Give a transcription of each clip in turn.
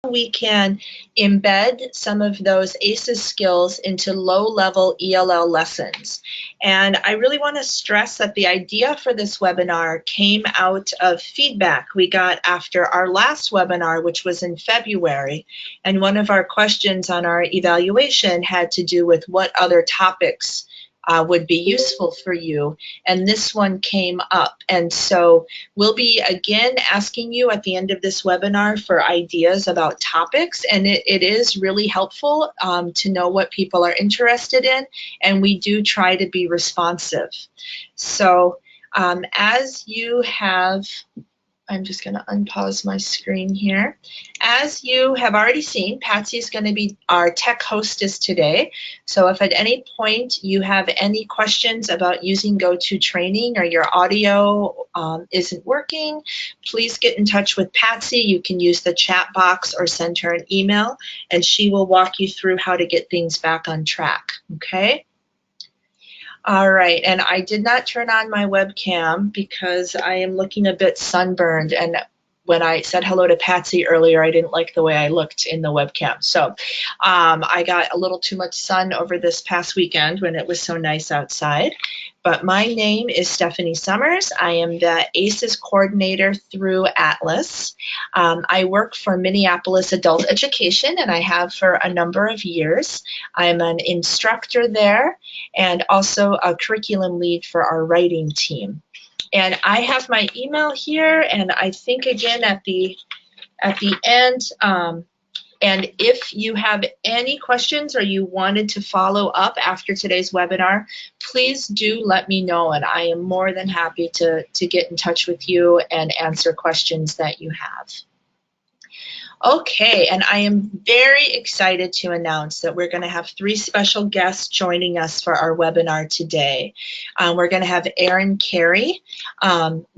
we can embed some of those ACES skills into low-level ELL lessons. And I really want to stress that the idea for this webinar came out of feedback we got after our last webinar, which was in February. And one of our questions on our evaluation had to do with what other topics would be useful for you, and this one came up. And so we'll be again asking you at the end of this webinar for ideas about topics, and it is really helpful to know what people are interested in, and we do try to be responsive. So as you have, I'm just going to unpause my screen here. As you have already seen, Patsy is going to be our tech hostess today. So if at any point you have any questions about using GoToTraining or your audio isn't working, please get in touch with Patsy. You can use the chat box or send her an email, and she will walk you through how to get things back on track, okay? All right, and I did not turn on my webcam because I am looking a bit sunburned, and when I said hello to Patsy earlier, I didn't like the way I looked in the webcam. So I got a little too much sun over this past weekend when it was so nice outside. But my name is Stephanie Sommers. I am the ACES coordinator through Atlas. I work for Minneapolis Adult Education, and I have for a number of years. I'm an instructor there and also a curriculum lead for our writing team. And I have my email here, and I think again at the end, and if you have any questions or you wanted to follow up after today's webinar, please do let me know, and I am more than happy to get in touch with you and answer questions that you have. Okay, and I am very excited to announce that we're going to have 3 special guests joining us for our webinar today. We're going to have Erin Cary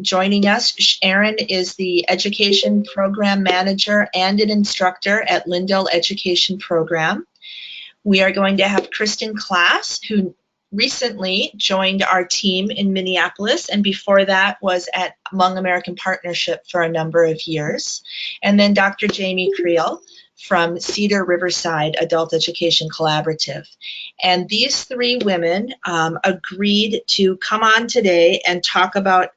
joining us. Erin is the Education Program Manager and an instructor at Lindell Education Program. We are going to have Kristin Klas, who recently joined our team in Minneapolis, and before that was at Hmong American Partnership for a number of years. And then Dr. Jamie Kreil from Cedar Riverside Adult Education Collaborative. And these 3 women agreed to come on today and talk about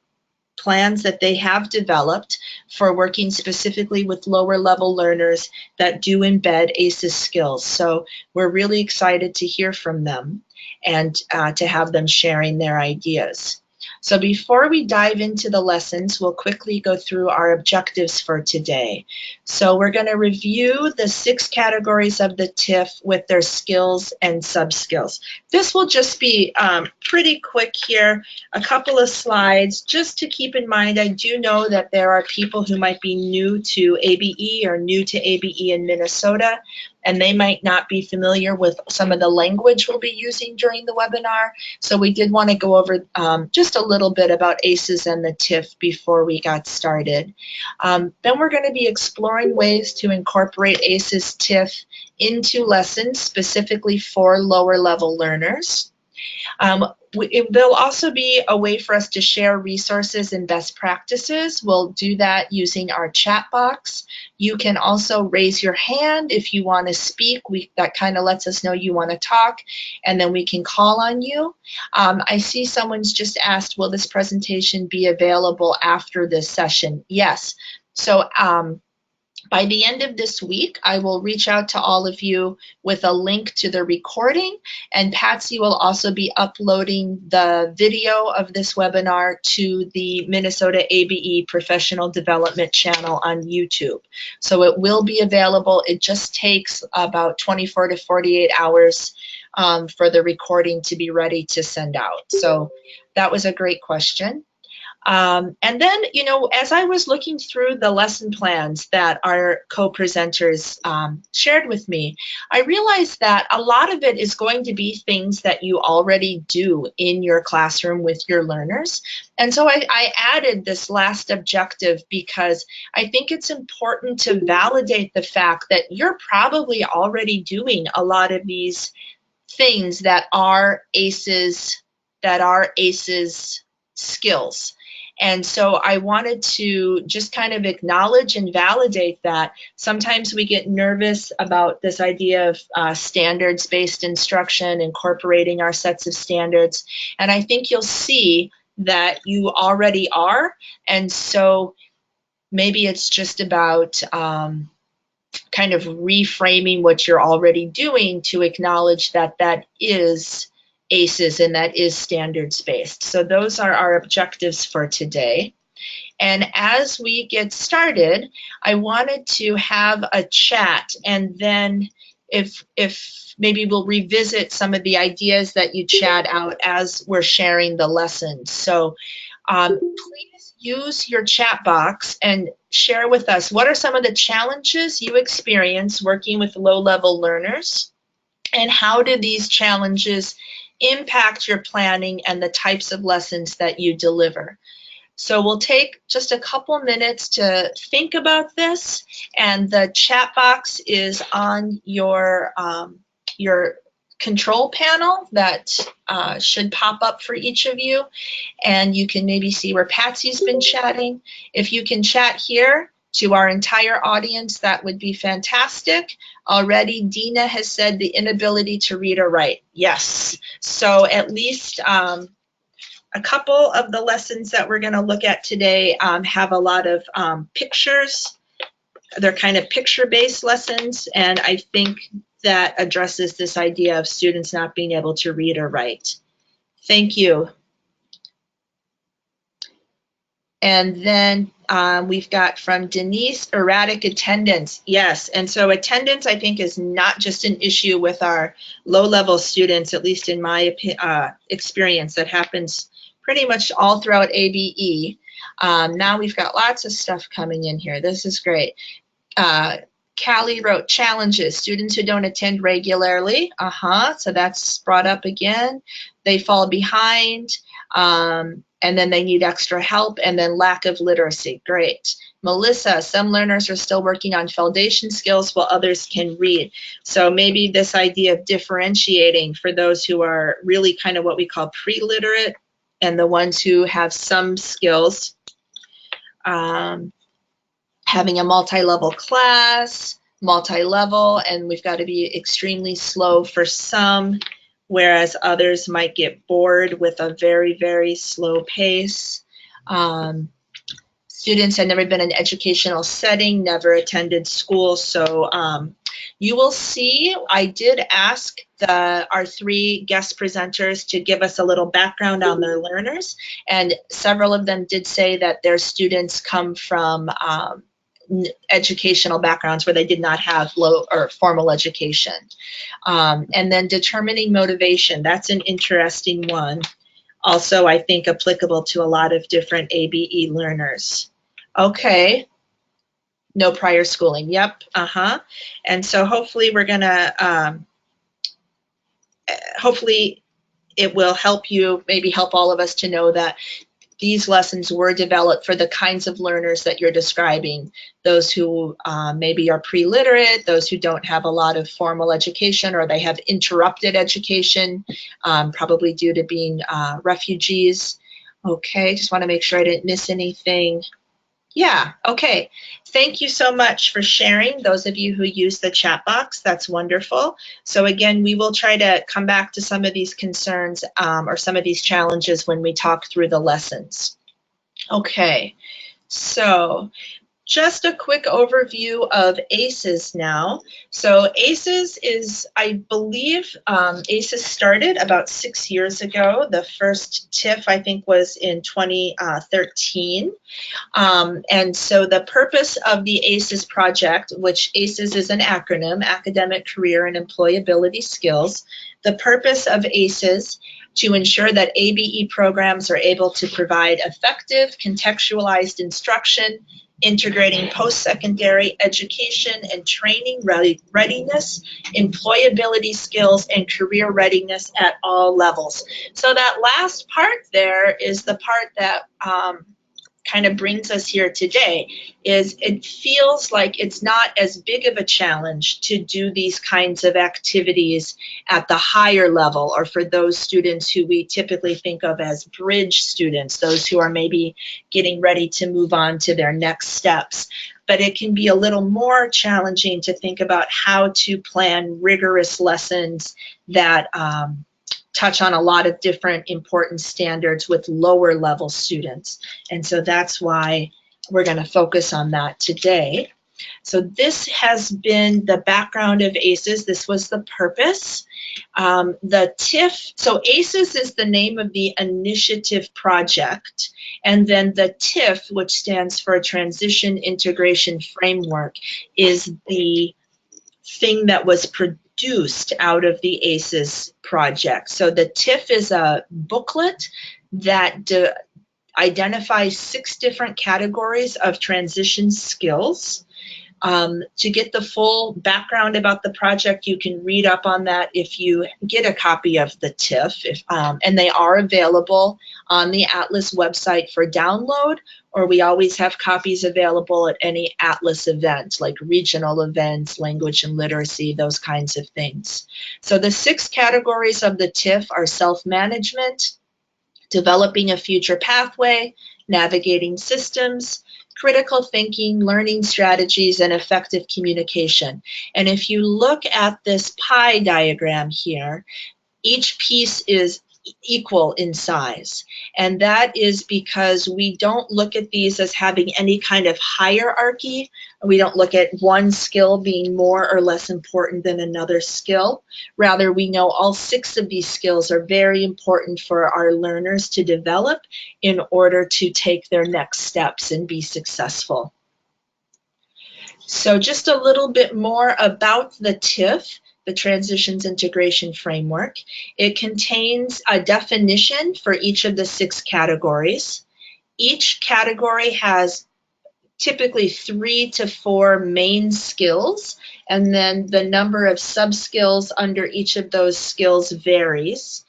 plans that they have developed for working specifically with lower level learners that do embed ACES skills. So we're really excited to hear from them and to have them sharing their ideas. So before we dive into the lessons, we'll quickly go through our objectives for today. So we're going to review the 6 categories of the TIF with their skills and sub-skills. This will just be pretty quick here, a couple of slides. Just to keep in mind, I do know that there are people who might be new to ABE or new to ABE in Minnesota, and they might not be familiar with some of the language we'll be using during the webinar. So we did want to go over just a little bit about ACES and the TIF before we got started. Then we're going to be exploring ways to incorporate ACES TIF into lessons specifically for lower level learners. There'll also be a way for us to share resources and best practices. We'll do that using our chat box. You can also raise your hand if you want to speak. That kind of lets us know you want to talk, and then we can call on you. I see someone's just asked, will this presentation be available after this session? Yes. So by the end of this week, I will reach out to all of you with a link to the recording, and Patsy will also be uploading the video of this webinar to the Minnesota ABE Professional Development channel on YouTube. So it will be available. It just takes about 24 to 48 hours for the recording to be ready to send out. So that was a great question. And then, you know, as I was looking through the lesson plans that our co-presenters shared with me, I realized that a lot of it is going to be things that you already do in your classroom with your learners. And so I added this last objective because I think it's important to validate the fact that you're probably already doing a lot of these things that are ACES skills. And so I wanted to just kind of acknowledge and validate that. Sometimes we get nervous about this idea of standards-based instruction, incorporating our sets of standards. And I think you'll see that you already are. And so maybe it's just about kind of reframing what you're already doing to acknowledge that that is ACES and that is standards-based. So those are our objectives for today. And as we get started, I wanted to have a chat, and then if maybe we'll revisit some of the ideas that you chat out as we're sharing the lessons. So please use your chat box and share with us what are some of the challenges you experience working with low-level learners, and how do these challenges impact your planning and the types of lessons that you deliver. So we'll take just a couple minutes to think about this, and the chat box is on your control panel that should pop up for each of you, and you can maybe see where Patsy's been chatting. If you can chat here to our entire audience, that would be fantastic. Already Dina has said the inability to read or write. Yes, so at least a couple of the lessons that we're going to look at today have a lot of pictures. They're kind of picture-based lessons, and I think that addresses this idea of students not being able to read or write. Thank you. And then we've got from Denise, erratic attendance. Yes, and so attendance, I think, is not just an issue with our low-level students, at least in my experience. That happens pretty much all throughout ABE. Now we've got lots of stuff coming in here. This is great. Callie wrote challenges, students who don't attend regularly. So that's brought up again. They fall behind, and then they need extra help, and then lack of literacy. Great. Melissa, some learners are still working on foundation skills while others can read. So maybe this idea of differentiating for those who are really kind of what we call pre-literate and the ones who have some skills. Having a multi-level class, multi-level, and we've got to be extremely slow for some, whereas others might get bored with a very, very slow pace. Students had never been in an educational setting, never attended school, so you will see I did ask our three guest presenters to give us a little background on their learners, and several of them did say that their students come from educational backgrounds where they did not have low or formal education. And then determining motivation, that's an interesting one. Also, I think applicable to a lot of different ABE learners. Okay, no prior schooling, yep, And so hopefully we're gonna, hopefully it will help you, maybe help all of us to know that these lessons were developed for the kinds of learners that you're describing, those who maybe are pre-literate, those who don't have a lot of formal education, or they have interrupted education, probably due to being refugees. Okay, just want to make sure I didn't miss anything. Yeah, okay. Thank you so much for sharing, those of you who use the chat box. That's wonderful. So again, we will try to come back to some of these concerns or some of these challenges when we talk through the lessons. Okay, so just a quick overview of ACES now. So ACES is, I believe, ACES started about 6 years ago. The first TIF, I think, was in 2013. And so the purpose of the ACES project, which ACES is an acronym, Academic, Career, and Employability Skills, the purpose of ACES to ensure that ABE programs are able to provide effective, contextualized instruction, integrating post-secondary education and training readiness, employability skills, and career readiness at all levels. So that last part there is the part that kind of brings us here today is it feels like it's not as big of a challenge to do these kinds of activities at the higher level, or for those students who we typically think of as bridge students, those who are maybe getting ready to move on to their next steps. But it can be a little more challenging to think about how to plan rigorous lessons that touch on a lot of different important standards with lower level students. And so that's why we're going to focus on that today. So this has been the background of ACES. This was the purpose. The TIF, so ACES is the name of the initiative project. And then the TIF, which stands for Transition Integration Framework, is the thing that was produced out of the ACES project. So the TIF is a booklet that identifies 6 different categories of transition skills. To get the full background about the project, you can read up on that if you get a copy of the TIF, and they are available on the Atlas website for download, or we always have copies available at any Atlas event, like regional events, language and literacy, those kinds of things. So the 6 categories of the TIF are self-management, developing a future pathway, navigating systems, critical thinking, learning strategies, and effective communication. And if you look at this pie diagram here, each piece is equal in size. And that is because we don't look at these as having any kind of hierarchy. We don't look at one skill being more or less important than another skill. Rather, we know all 6 of these skills are very important for our learners to develop in order to take their next steps and be successful. So just a little bit more about the TIF, the Transitions Integration Framework. It contains a definition for each of the 6 categories. Each category has typically 3 to 4 main skills, and then the number of sub-skills under each of those skills varies.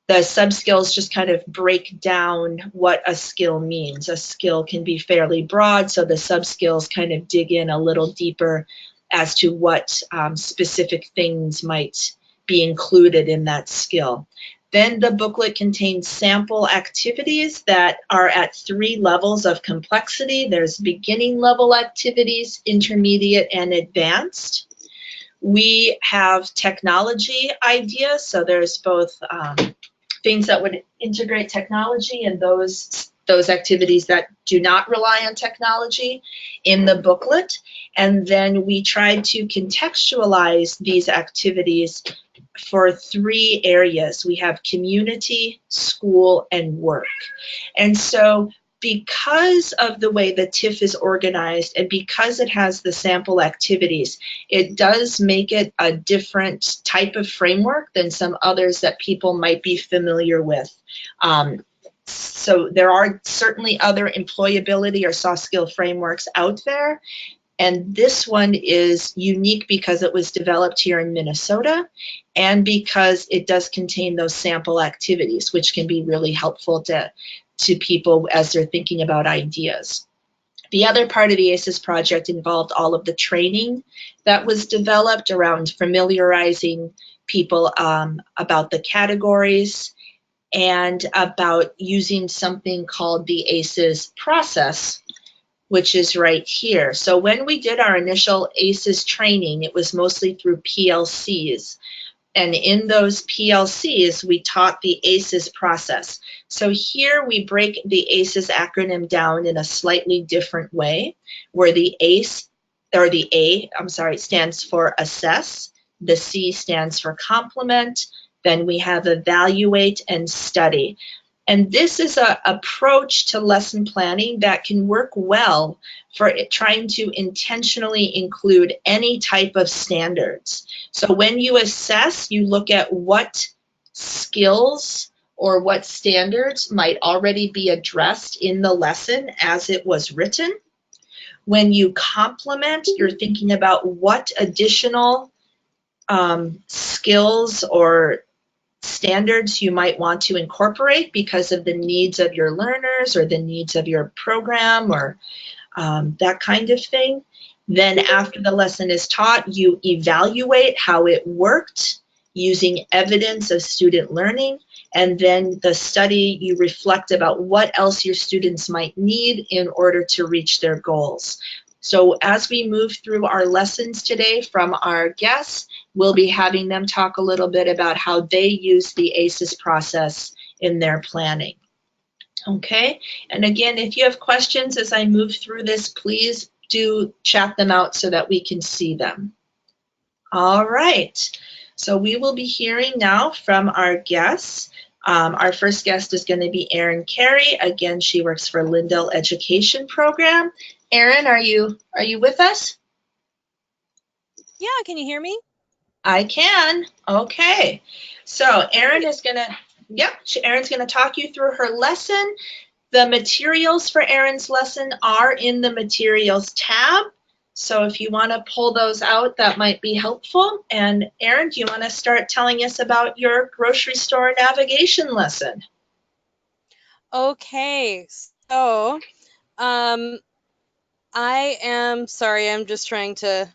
The sub-skills just kind of break down what a skill means. A skill can be fairly broad, so the sub-skills kind of dig in a little deeper as to what specific things might be included in that skill. Then the booklet contains sample activities that are at 3 levels of complexity. There's beginning level activities, intermediate, and advanced. We have technology ideas, so there's both things that would integrate technology and those activities that do not rely on technology in the booklet. And then we tried to contextualize these activities for 3 areas. We have community, school, and work. And so because of the way the TIF is organized and because it has the sample activities, it does make it a different type of framework than some others that people might be familiar with. So there are certainly other employability or soft skill frameworks out there. And this one is unique because it was developed here in Minnesota and because it does contain those sample activities, which can be really helpful to people as they're thinking about ideas. The other part of the ACES project involved all of the training that was developed around familiarizing people about the categories and about using something called the ACES process, which is right here. So when we did our initial ACES training, it was mostly through PLCs. And in those PLCs, we taught the ACES process. So here we break the ACES acronym down in a slightly different way, where the ACE, or the A, stands for assess, the C stands for complement, then we have evaluate and study. And this is an approach to lesson planning that can work well for trying to intentionally include any type of standards. So when you assess, you look at what skills or what standards might already be addressed in the lesson as it was written. When you complement, you're thinking about what additional skills or standards you might want to incorporate because of the needs of your learners or the needs of your program or that kind of thing. Then after the lesson is taught, you evaluate how it worked using evidence of student learning, and then the study, you reflect about what else your students might need in order to reach their goals. So as we move through our lessons today from our guests, we'll be having them talk a little bit about how they use the ACES process in their planning. Okay, and again, if you have questions as I move through this, please do chat them out so that we can see them. All right, so we will be hearing now from our guests. Our first guest is going to be Erin Cary. Again, she works for Lindell Education Program. Erin, are you with us? Yeah, can you hear me? I can. Okay, so Erin is going to, Erin's going to talk you through her lesson. The materials for Erin's lesson are in the materials tab. So if you want to pull those out, that might be helpful. And Erin, do you want to start telling us about your grocery store navigation lesson? Okay, so I am sorry, I'm just trying to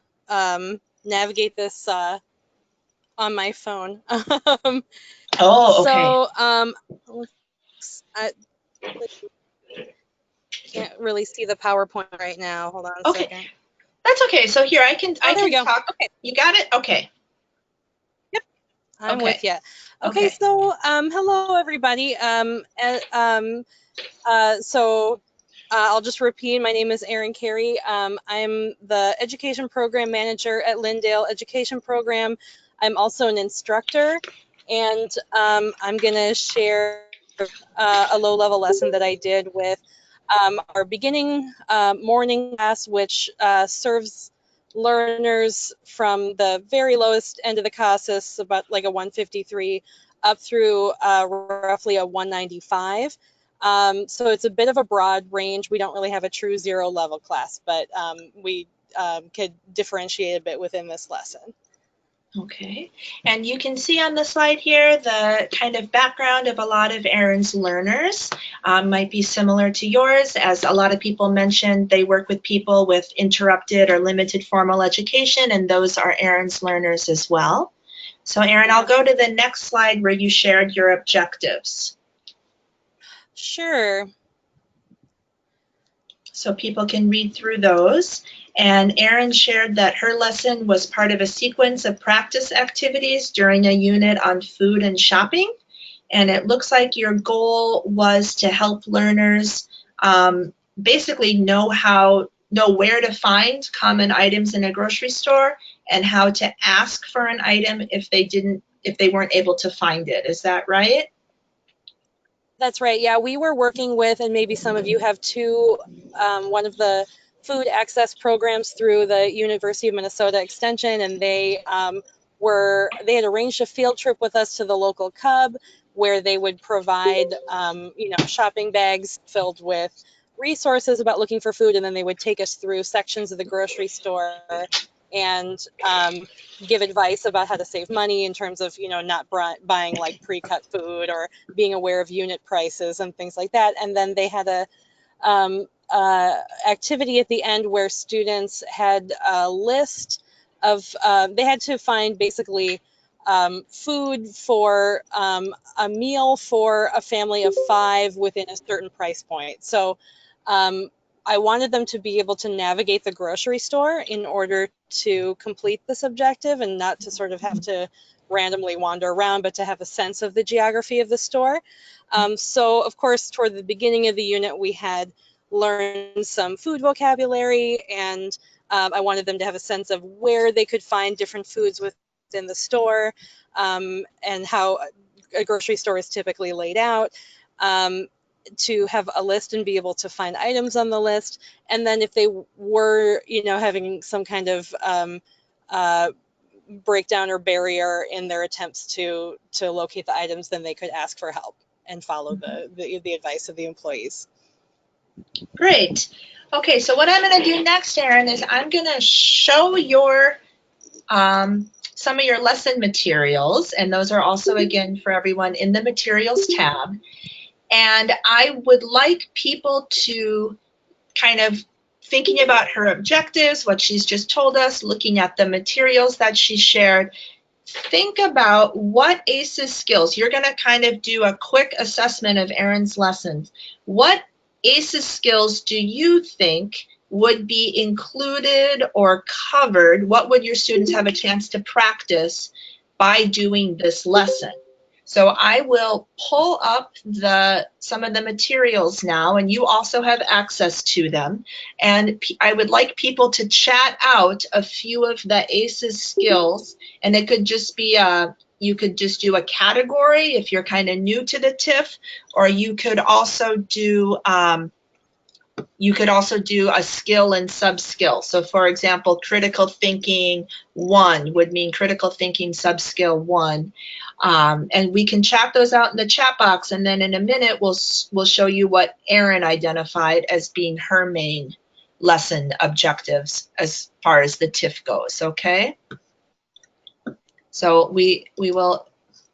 navigate this on my phone. Oh, okay. I can't really see the PowerPoint right now. Hold on a Okay, second. that's okay. So here I can Oh, there we go. talk. Okay. You got it? Okay. Yep, I'm Okay. with you. Okay, Okay. so hello everybody. I'll just repeat. My name is Erin Cary. I'm the Education Program Manager at Lindell Education Program. I'm also an instructor, and I'm going to share a low-level lesson that I did with our beginning morning class, which serves learners from the very lowest end of the CASAS, about like a 153, up through roughly a 195. So it's a bit of a broad range. We don't really have a true zero level class, but we could differentiate a bit within this lesson. Okay, and you can see on the slide here the kind of background of a lot of Erin's learners. Might be similar to yours. As a lot of people mentioned, they work with people with interrupted or limited formal education, and those are Erin's learners as well. So Erin, I'll go to the next slide where you shared your objectives. Sure. So people can read through those. And Erin shared that her lesson was part of a sequence of practice activities during a unit on food and shopping. And it looks like your goal was to help learners basically know where to find common items in a grocery store and how to ask for an item if they weren't able to find it. Is that right? That's right. Yeah, we were working with, and maybe some of you have too, one of the food access programs through the University of Minnesota Extension, and they had arranged a field trip with us to the local Cub, where they would provide shopping bags filled with resources about looking for food, and then they would take us through sections of the grocery store and give advice about how to save money in terms of not buying like pre-cut food or being aware of unit prices and things like that. And then they had a activity at the end where students had a list of they had to find basically food for a meal for a family of 5 within a certain price point. So I wanted them to be able to navigate the grocery store in order to complete this objective, and not to sort of have to randomly wander around, but to have a sense of the geography of the store. So of course, toward the beginning of the unit, we had learned some food vocabulary, and I wanted them to have a sense of where they could find different foods within the store, and how a grocery store is typically laid out. To have a list and be able to find items on the list. And then if they were, having some kind of breakdown or barrier in their attempts to locate the items, then they could ask for help and follow the advice of the employees. Great. Okay, so what I'm going to do next, Erin, is I'm going to show your some of your lesson materials, and those are also, again, for everyone in the materials tab. And I would like people to kind of thinking about her objectives, what she's just told us, looking at the materials that she shared, think about what ACES skills, you're going to kind of do a quick assessment of Erin's lessons. What ACES skills do you think would be included or covered? What would your students have a chance to practice by doing this lesson? So I will pull up some of the materials now, and you also have access to them. And I would like people to chat out a few of the ACES skills, and it could just be you could just do a category if you're kind of new to the TIF, or you could also do a skill and sub-skill. So for example, critical thinking 1 would mean critical thinking sub-skill 1. And we can chat those out in the chat box, and then in a minute we'll show you what Erin identified as being her main lesson objectives as far as the TIF goes, okay? So we will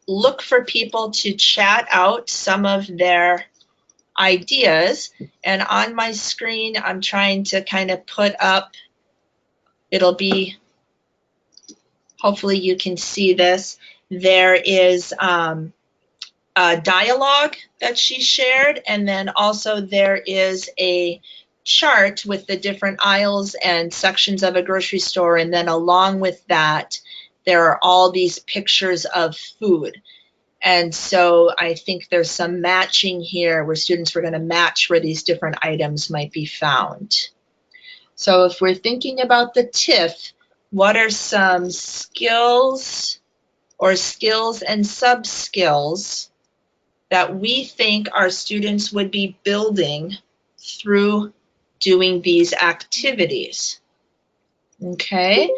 look for people to chat out some of their ideas, and on my screen I'm trying to kind of put up, it'll be, hopefully you can see this, there is a dialogue that she shared, and then also there is a chart with the different aisles and sections of a grocery store, and then along with that there are all these pictures of food. And so I think there's some matching here where students were going to match where these different items might be found. So if we're thinking about the TIF, what are some skills or skills and sub-skills that we think our students would be building through doing these activities? Okay.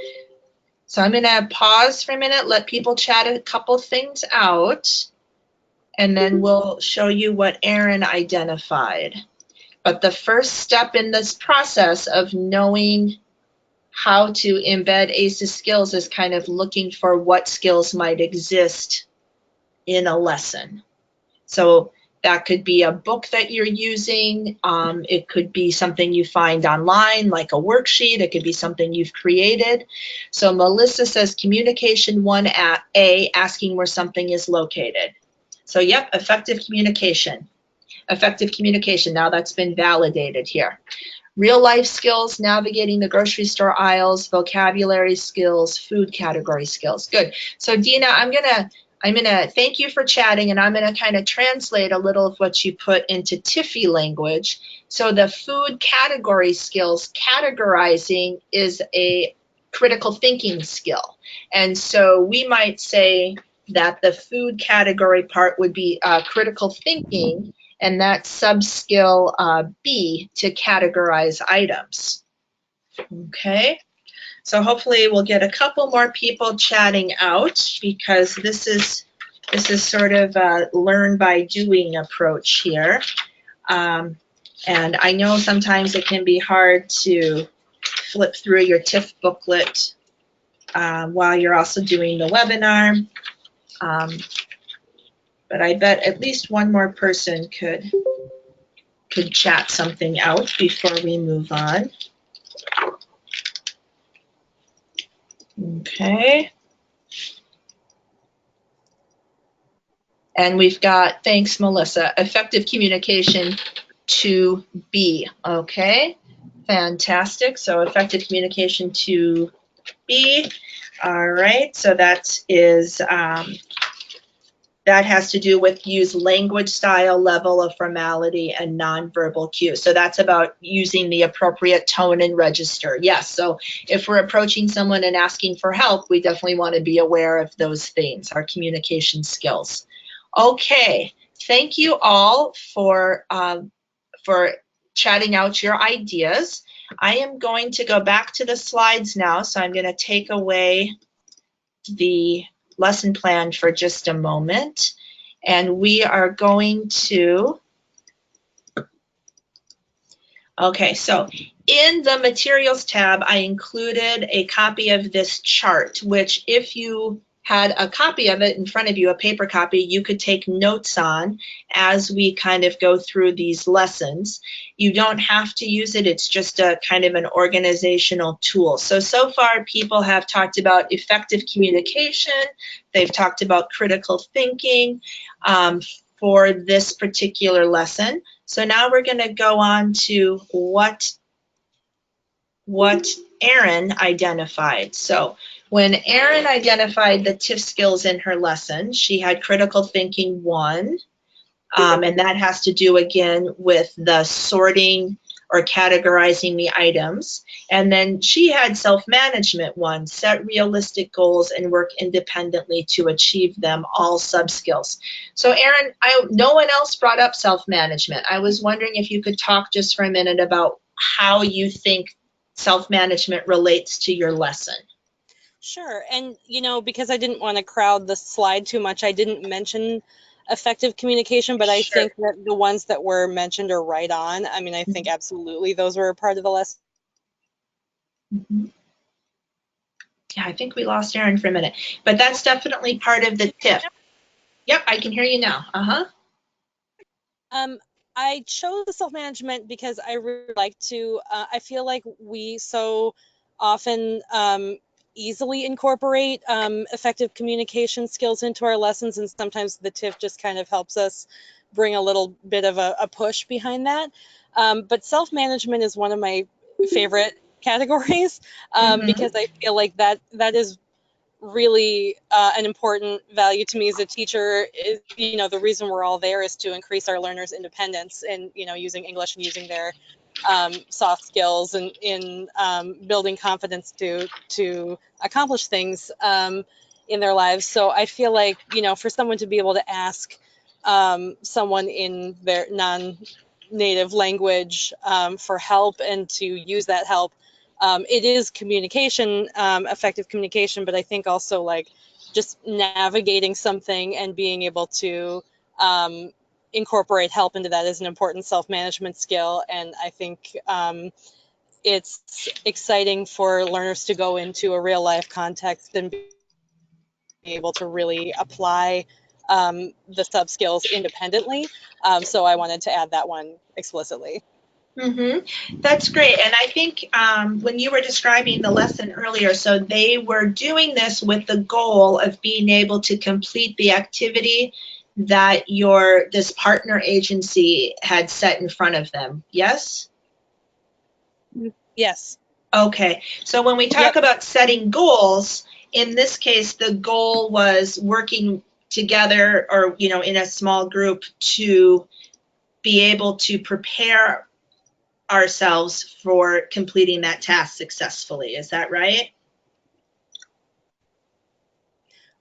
So I'm going to pause for a minute, let people chat a couple things out, and then we'll show you what Erin identified. But the first step in this process of knowing how to embed ACES skills is kind of looking for what skills might exist in a lesson. So that could be a book that you're using. It could be something you find online, like a worksheet. It could be something you've created. So Melissa says communication 1A, asking where something is located. So yep, effective communication. Effective communication, now that's been validated here. Real life skills, navigating the grocery store aisles, vocabulary skills, food category skills. Good. So Dina, I'm gonna thank you for chatting, and I'm gonna kind of translate a little of what you put into TIFI language. So the food category skills, categorizing is a critical thinking skill. And so we might say that the food category part would be critical thinking, and that's sub-skill B, to categorize items. Okay. So hopefully we'll get a couple more people chatting out, because this is sort of a learn by doing approach here. And I know sometimes it can be hard to flip through your TIF booklet while you're also doing the webinar. But I bet at least one more person could chat something out before we move on. Okay. And we've got, thanks Melissa, effective communication 2B. Okay, fantastic. So effective communication 2B. All right, so that is, that has to do with use language style, level of formality, and nonverbal cues. So that's about using the appropriate tone and register. Yes, so if we're approaching someone and asking for help, we definitely want to be aware of those things, our communication skills. Okay, thank you all for chatting out your ideas. I am going to go back to the slides now, so I'm going to take away the lesson plan for just a moment, and we are going to Okay, so in the materials tab, I included a copy of this chart, which if you had a copy of it in front of you, a paper copy, you could take notes on as we kind of go through these lessons. You don't have to use it. It's just a kind of an organizational tool. So far people have talked about effective communication. They've talked about critical thinking for this particular lesson. So now we're going to go on to what Erin identified. So when Erin identified the TIF skills in her lesson, she had critical thinking 1, and that has to do again with the sorting or categorizing the items. And then she had self-management 1, set realistic goals and work independently to achieve them, all sub-skills. So Erin, no one else brought up self-management. I was wondering if you could talk just for a minute about how you think self-management relates to your lesson. Sure. And, you know, because I didn't want to crowd the slide too much, I didn't mention effective communication, but I think that the ones that were mentioned are right on. I mean, I think absolutely those were a part of the lesson. Yeah, I think we lost Erin for a minute, but that's definitely part of the TIF. Yep, I can hear you now. I chose the self-management because I really like to, I feel like we so often easily incorporate effective communication skills into our lessons, and sometimes the TIF just kind of helps us bring a little bit of a push behind that. But self-management is one of my favorite categories because I feel like that is really an important value to me as a teacher. Is, you know, the reason we're all there is to increase our learners' independence and, you know, using English and using their soft skills and in building confidence to accomplish things in their lives. So I feel like, you know, for someone to be able to ask someone in their non-native language for help and to use that help, it is communication, effective communication, but I think also like just navigating something and being able to incorporate help into that is an important self-management skill. And I think it's exciting for learners to go into a real life context and be able to really apply the sub skills independently. So I wanted to add that one explicitly. That's great. And I think when you were describing the lesson earlier, so they were doing this with the goal of being able to complete the activity that this partner agency had set in front of them. Yes? Yes. Okay. So when we talk about setting goals, in this case, the goal was working together or, you know, in a small group to be able to prepare ourselves for completing that task successfully. Is that right?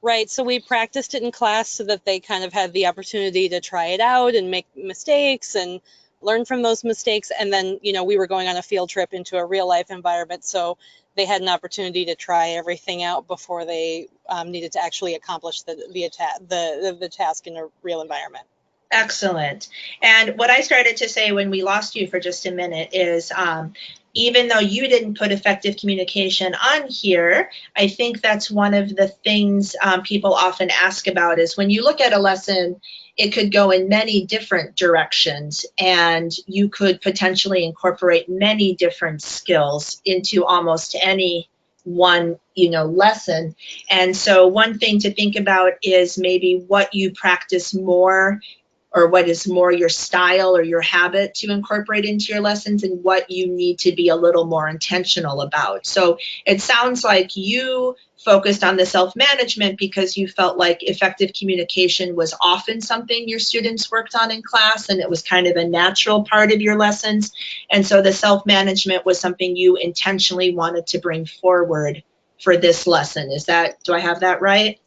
Right. So we practiced it in class so that they kind of had the opportunity to try it out and make mistakes and learn from those mistakes. And then, you know, we were going on a field trip into a real life environment. So they had an opportunity to try everything out before they needed to actually accomplish the task in a real environment. Excellent. And what I started to say when we lost you for just a minute is even though you didn't put effective communication on here, I think that's one of the things people often ask about is when you look at a lesson, it could go in many different directions and you could potentially incorporate many different skills into almost any one, you know, lesson. And so one thing to think about is maybe what you practice more or what is more your style or your habit to incorporate into your lessons and what you need to be a little more intentional about. So it sounds like you focused on the self-management because you felt like effective communication was often something your students worked on in class and it was kind of a natural part of your lessons. And so the self-management was something you intentionally wanted to bring forward for this lesson. Do I have that right?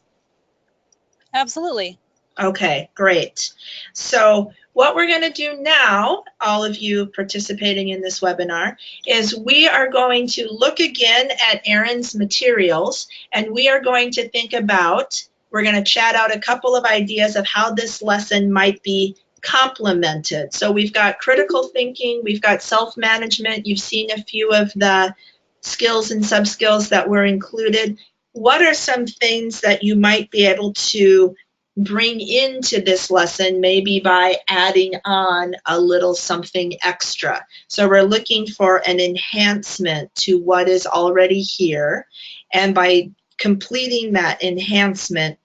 Absolutely. Okay, great. So what we're going to do now, all of you participating in this webinar, is we are going to look again at Erin's materials, and we are going to think about, we're going to chat out a couple of ideas of how this lesson might be complemented. So we've got critical thinking, we've got self-management. You've seen a few of the skills and sub-skills that were included. What are some things that you might be able to bring into this lesson, maybe by adding on a little something extra? So we're looking for an enhancement to what is already here, and by completing that enhancement,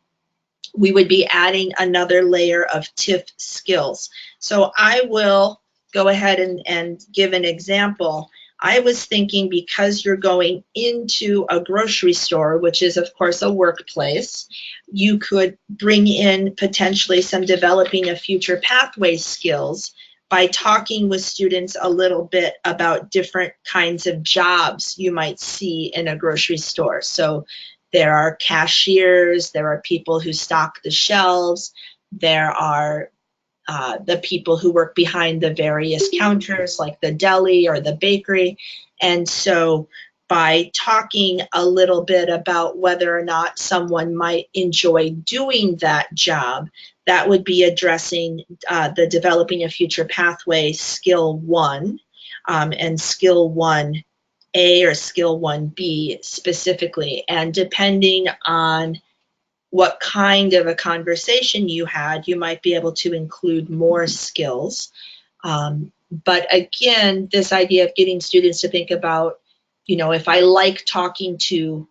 we would be adding another layer of TIF skills. So I will go ahead and give an example. I was thinking, because you're going into a grocery store, which is of course a workplace, you could bring in potentially some developing a future pathway skills by talking with students a little bit about different kinds of jobs you might see in a grocery store. So there are cashiers, there are people who stock the shelves, there are the people who work behind the various counters, like the deli or the bakery. And so by talking a little bit about whether or not someone might enjoy doing that job, that would be addressing the developing a future pathway skill 1, and skill 1A or skill 1B specifically. And depending on what kind of a conversation you had, you might be able to include more skills. But again, this idea of getting students to think about, you know, if I like talking to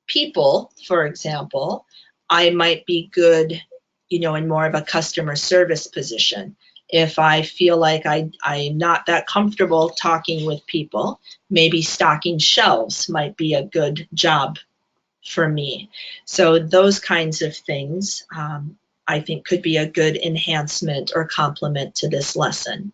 people, for example, I might be good, you know, in more of a customer service position. If I feel like I'm not that comfortable talking with people, maybe stocking shelves might be a good job for me. So those kinds of things, I think, could be a good enhancement or complement to this lesson.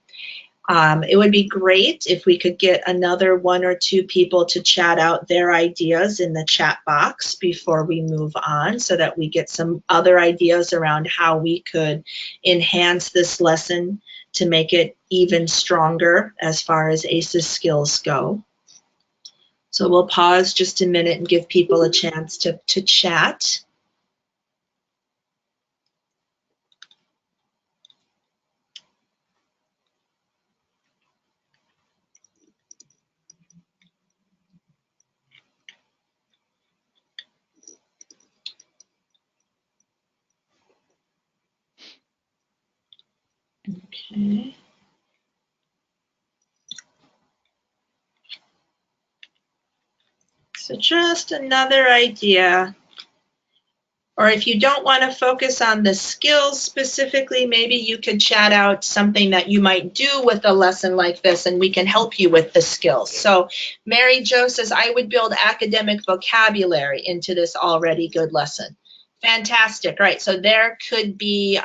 It would be great if we could get another 1 or 2 people to chat out their ideas in the chat box before we move on, so that we get some other ideas around how we could enhance this lesson to make it even stronger as far as ACES skills go. So we'll pause just a minute and give people a chance to chat. Okay. So just another idea. Or if you don't want to focus on the skills specifically, maybe you could chat out something that you might do with a lesson like this, and we can help you with the skills. So Mary Jo says, I would build academic vocabulary into this already good lesson. Fantastic, right? So there could be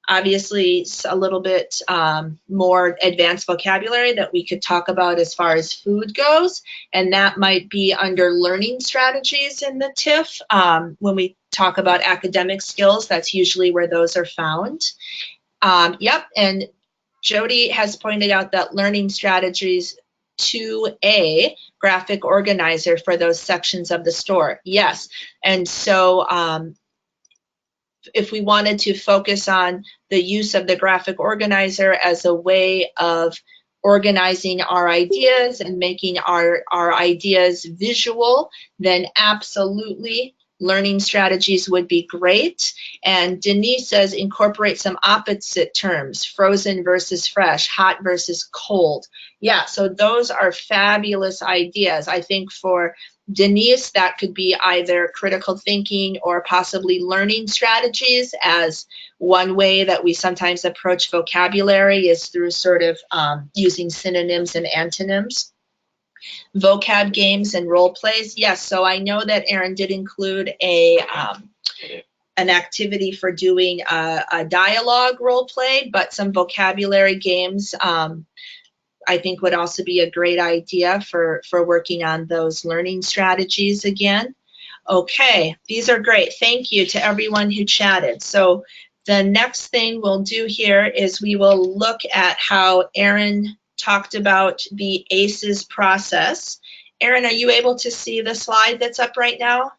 obviously a little bit more advanced vocabulary that we could talk about as far as food goes, and that might be under learning strategies in the TIF. When we talk about academic skills, that's usually where those are found. Yep, and Jody has pointed out that learning strategies 2A, graphic organizer for those sections of the store. Yes, and so if we wanted to focus on the use of the graphic organizer as a way of organizing our ideas and making our ideas visual, then absolutely learning strategies would be great. And Denise says incorporate some opposite terms, frozen versus fresh, hot versus cold. Yeah, so those are fabulous ideas. I think for Denise, that could be either critical thinking or possibly learning strategies, as one way that we sometimes approach vocabulary is through sort of using synonyms and antonyms. Vocab games and role plays, yes. So I know that Erin did include an activity for doing a dialogue role play, but some vocabulary games I think would also be a great idea for working on those learning strategies again. Okay, these are great. Thank you to everyone who chatted. So the next thing we'll do here is we will look at how Erin talked about the ACES process. Erin, are you able to see the slide that's up right now?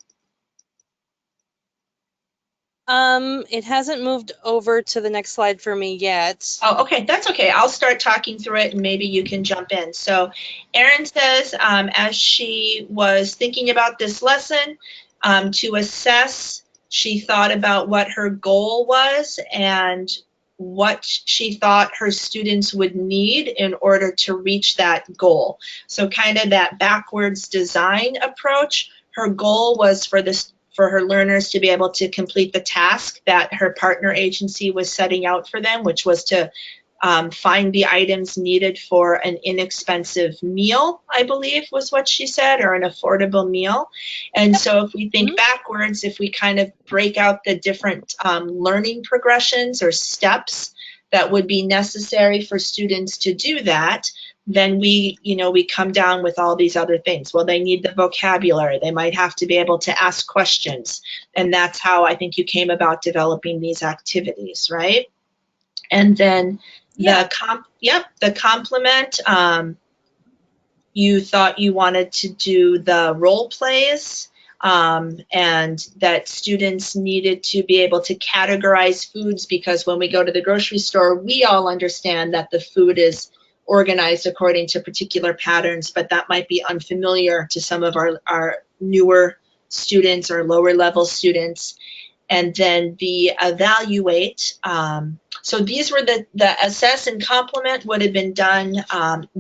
It hasn't moved over to the next slide for me yet. Oh, okay, that's okay. I'll start talking through it and maybe you can jump in. So Erin says, as she was thinking about this lesson, to assess, she thought about what her goal was and what she thought her students would need in order to reach that goal. So kind of that backwards design approach. Her goal was for her learners to be able to complete the task that her partner agency was setting out for them, which was to find the items needed for an inexpensive meal, I believe was what she said, or an affordable meal. And so if we think backwards, if we kind of break out the different learning progressions or steps that would be necessary for students to do that, then we come down with all these other things. Well, they need the vocabulary. They might have to be able to ask questions. And that's how I think you came about developing these activities, right? And then the complement, you thought you wanted to do the role plays, and that students needed to be able to categorize foods, because when we go to the grocery store, we all understand that the food is organized according to particular patterns, but that might be unfamiliar to some of our newer students or lower level students. And then the evaluate. So these were the assess and complement would have been done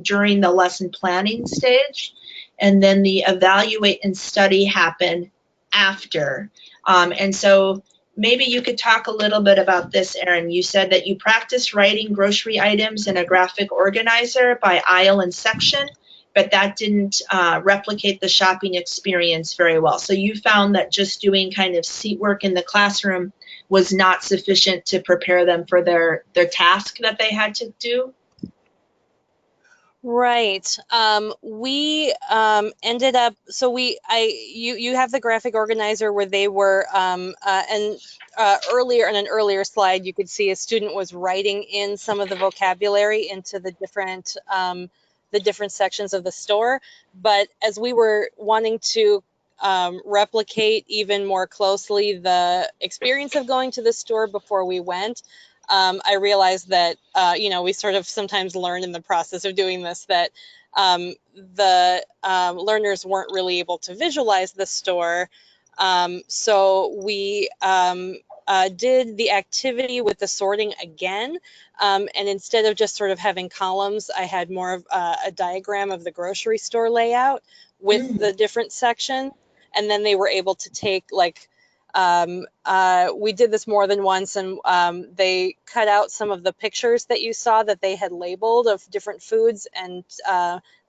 during the lesson planning stage. And then the evaluate and study happen after. And so maybe you could talk a little bit about this, Erin. You said that you practiced writing grocery items in a graphic organizer by aisle and section, but that didn't replicate the shopping experience very well. So you found that just doing kind of seat work in the classroom was not sufficient to prepare them for their task that they had to do? Right. We ended up, so you have the graphic organizer where they were, and earlier in an earlier slide, you could see a student was writing in some of the vocabulary into the different sections of the store. But as we were wanting to replicate even more closely the experience of going to the store before we went, I realized that, we sort of sometimes learn in the process of doing this that the learners weren't really able to visualize the store. So we did the activity with the sorting again. And instead of just sort of having columns, I had more of a diagram of the grocery store layout with the different sections. And then they were able to take we did this more than once, and they cut out some of the pictures that you saw that they had labeled of different foods and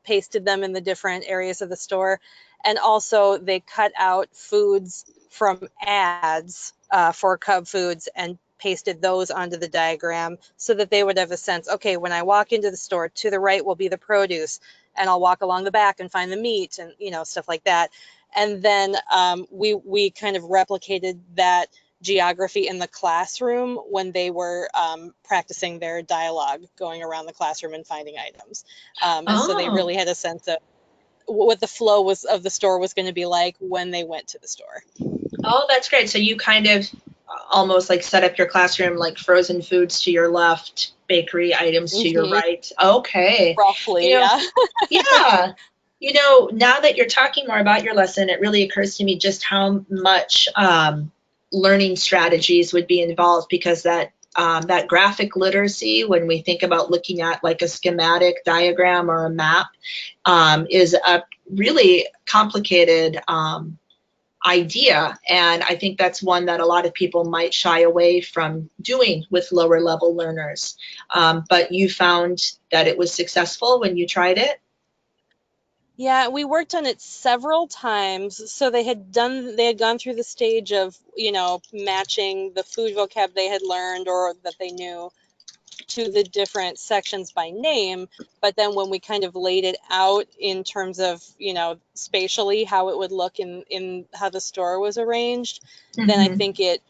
pasted them in the different areas of the store. And also they cut out foods from ads for Cub Foods and pasted those onto the diagram so that they would have a sense, okay, when I walk into the store, to the right will be the produce, and I'll walk along the back and find the meat and, stuff like that. And then we kind of replicated that geography in the classroom when they were practicing their dialogue, going around the classroom and finding items. And so they really had a sense of what the flow was of the store was going to be like when they went to the store. Oh, that's great. So you kind of almost like set up your classroom like frozen foods to your left, bakery items to your right. Okay. Roughly, yeah. Yeah. Now that you're talking more about your lesson, it really occurs to me just how much learning strategies would be involved, because that graphic literacy, when we think about looking at like a schematic diagram or a map, is a really complicated idea. And I think that's one that a lot of people might shy away from doing with lower level learners. But you found that it was successful when you tried it? Yeah, we worked on it several times. So they had gone through the stage of, matching the food vocab they had learned or that they knew to the different sections by name. But then when we kind of laid it out in terms of, spatially how it would look in how the store was arranged, then I think it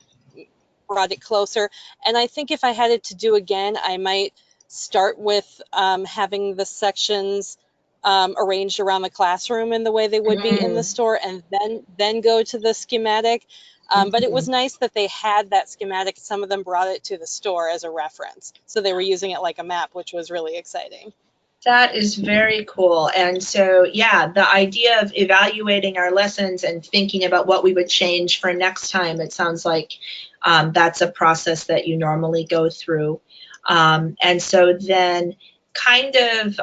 brought it closer. And I think if I had it to do again, I might start with having the sections arranged around the classroom in the way they would be in the store, and then go to the schematic. But it was nice that they had that schematic. Some of them brought it to the store as a reference. So they were using it like a map, which was really exciting. That is very cool. And so, yeah, the idea of evaluating our lessons and thinking about what we would change for next time, it sounds like that's a process that you normally go through. And so then kind of,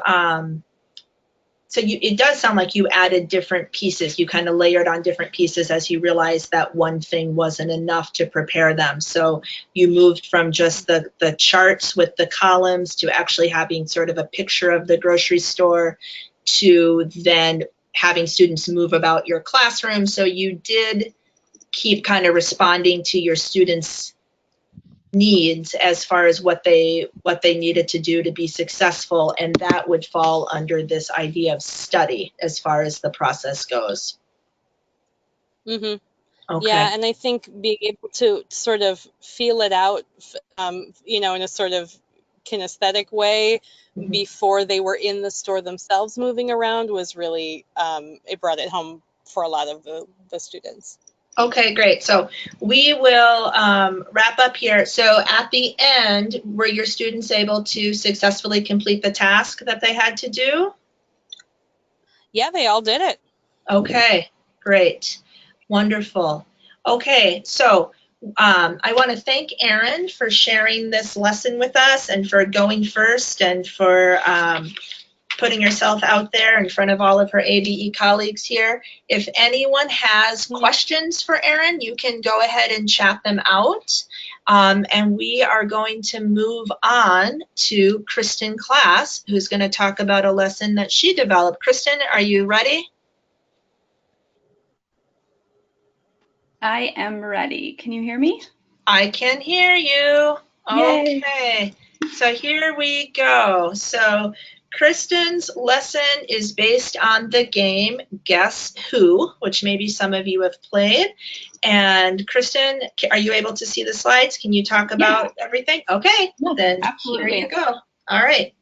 it does sound like you added different pieces. You kind of layered on different pieces as you realized that one thing wasn't enough to prepare them. So you moved from just the charts with the columns to actually having sort of a picture of the grocery store to then having students move about your classroom. So you did keep kind of responding to your students' needs as far as what they needed to do to be successful, and that would fall under this idea of study as far as the process goes. Mm-hmm. Okay. Yeah, and I think being able to sort of feel it out, in a sort of kinesthetic way before they were in the store themselves moving around was really, it brought it home for a lot of the students. Okay, great. So we will wrap up here. So at the end, were your students able to successfully complete the task that they had to do? Yeah, they all did it. Okay, great. Wonderful. Okay, so I want to thank Erin for sharing this lesson with us and for going first and for putting herself out there in front of all of her ABE colleagues here. If anyone has questions for Erin, you can go ahead and chat them out. And we are going to move on to Kristin Klas, who's going to talk about a lesson that she developed. Kristin, are you ready? I am ready. Can you hear me? I can hear you. Yay. Okay, so here we go. So Kristin's lesson is based on the game Guess Who, which maybe some of you have played. And Kristin, are you able to see the slides? Can you talk about everything? Okay, then absolutely. Here you go. All right.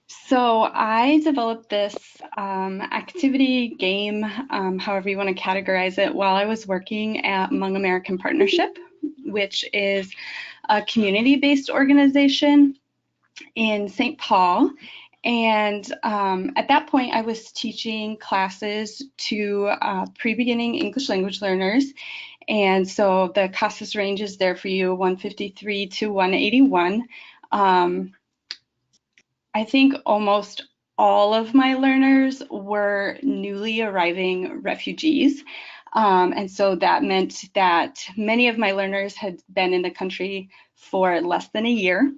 So I developed this activity game, however you want to categorize it, while I was working at Hmong American Partnership, which is a community-based organization in St. Paul. And at that point, I was teaching classes to pre-beginning English language learners. And so the CASAS range is there for you, 153 to 181. I think almost all of my learners were newly arriving refugees. And so that meant that many of my learners had been in the country for less than a year.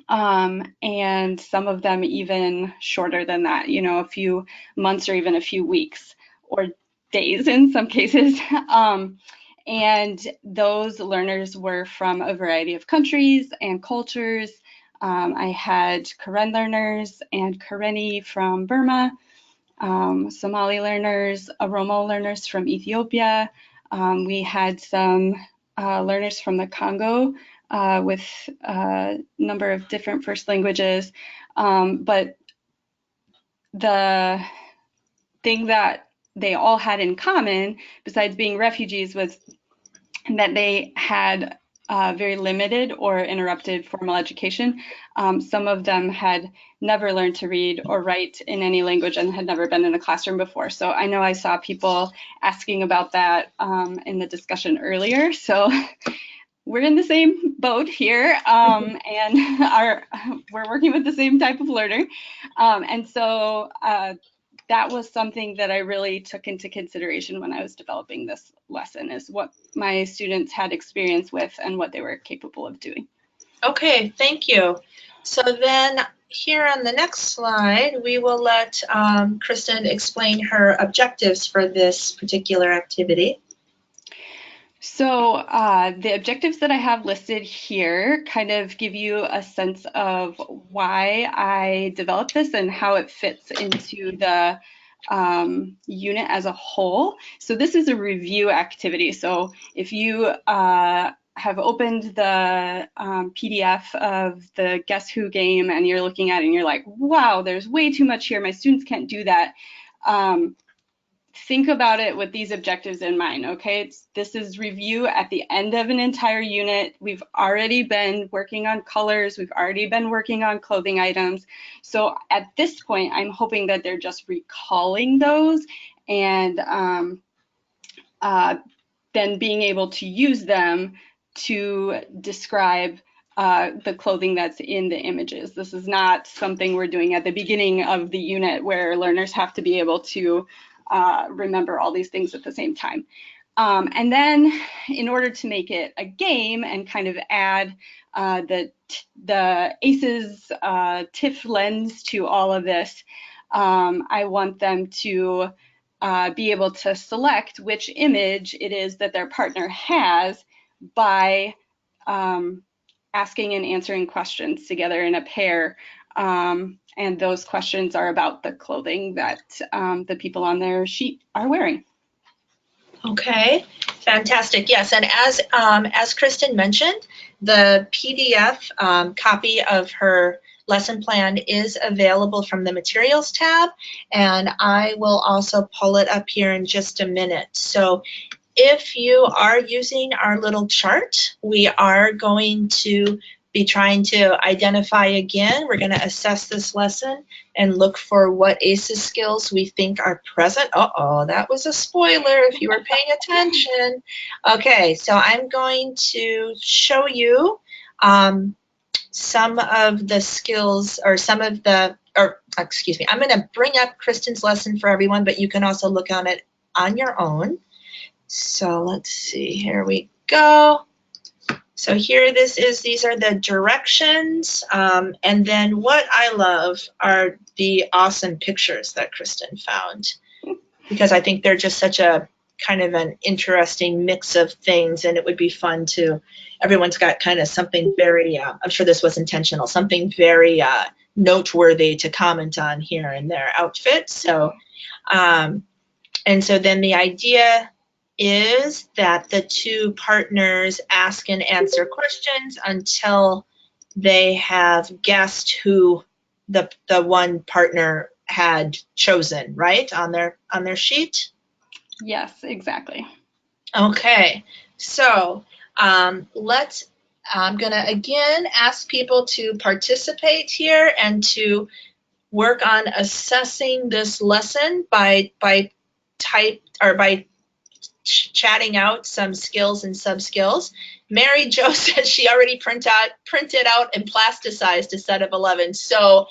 And some of them even shorter than that, a few months or even a few weeks or days in some cases. And those learners were from a variety of countries and cultures. I had Karen learners and Karenni from Burma, Somali learners, Oromo learners from Ethiopia. We had some learners from the Congo with a number of different first languages. But the thing that they all had in common, besides being refugees, was that they had very limited or interrupted formal education. Some of them had never learned to read or write in any language and had never been in a classroom before. So I know I saw people asking about that in the discussion earlier. So we're in the same boat here, and we're working with the same type of learner. And so that was something that I really took into consideration when I was developing this lesson, is what my students had experience with and what they were capable of doing. Okay, thank you. So then here on the next slide, we will let Kristin explain her objectives for this particular activity. So the objectives that I have listed here kind of give you a sense of why I developed this and how it fits into the unit as a whole. So this is a review activity. So if you have opened the PDF of the Guess Who game and you're looking at it and you're like, wow, there's way too much here, my students can't do that. think about it with these objectives in mind, okay? This is review at the end of an entire unit. We've already been working on colors. We've already been working on clothing items. So at this point, I'm hoping that they're just recalling those and then being able to use them to describe the clothing that's in the images. This is not something we're doing at the beginning of the unit where learners have to be able to remember all these things at the same time. And then in order to make it a game and kind of add the ACES TIF lens to all of this, I want them to be able to select which image it is that their partner has by asking and answering questions together in a pair. And those questions are about the clothing that the people on their sheet are wearing. Okay, fantastic. Yes, and as Kristin mentioned, the PDF copy of her lesson plan is available from the materials tab, and I will also pull it up here in just a minute. So if you are using our little chart, we are going to be trying to identify again. We're going to assess this lesson and look for what ACES skills we think are present. Uh-oh, that was a spoiler if you were paying attention. Okay, so I'm going to show you some of the skills or some of the, or excuse me, I'm going to bring up Kristin's lesson for everyone, but you can also look on it on your own. So let's see, here we go. So here these are the directions, and then what I love are the awesome pictures that Kristin found, because I think they're just such a kind of an interesting mix of things, and it would be fun to, everyone's got kind of something very, I'm sure this was intentional, something very noteworthy to comment on here in their outfit. So, and so then the idea is that the two partners ask and answer questions until they have guessed who the one partner had chosen, right, on their sheet? Yes, exactly. Okay, so I'm gonna again ask people to participate here and to work on assessing this lesson by chatting out some skills and sub-skills. Mary Jo said she already printed out and plasticized a set of 11. So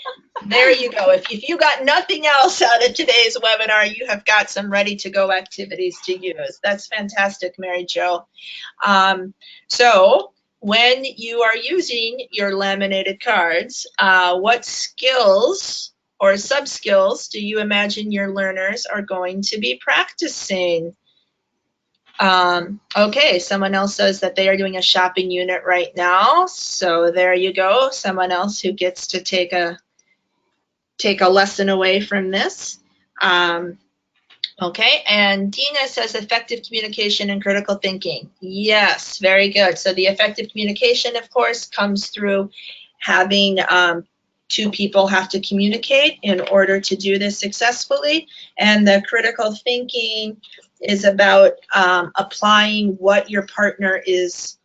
there you go. If you got nothing else out of today's webinar, you have got some ready-to-go activities to use. That's fantastic, Mary Jo. So when you are using your laminated cards, what skills or sub-skills do you imagine your learners are going to be practicing? Okay, someone else says that they are doing a shopping unit right now. So there you go. Someone else who gets to take a lesson away from this. Okay, and Dina says effective communication and critical thinking. Yes, very good. So the effective communication, of course, comes through having two people have to communicate in order to do this successfully. And the critical thinking is about applying what your partner is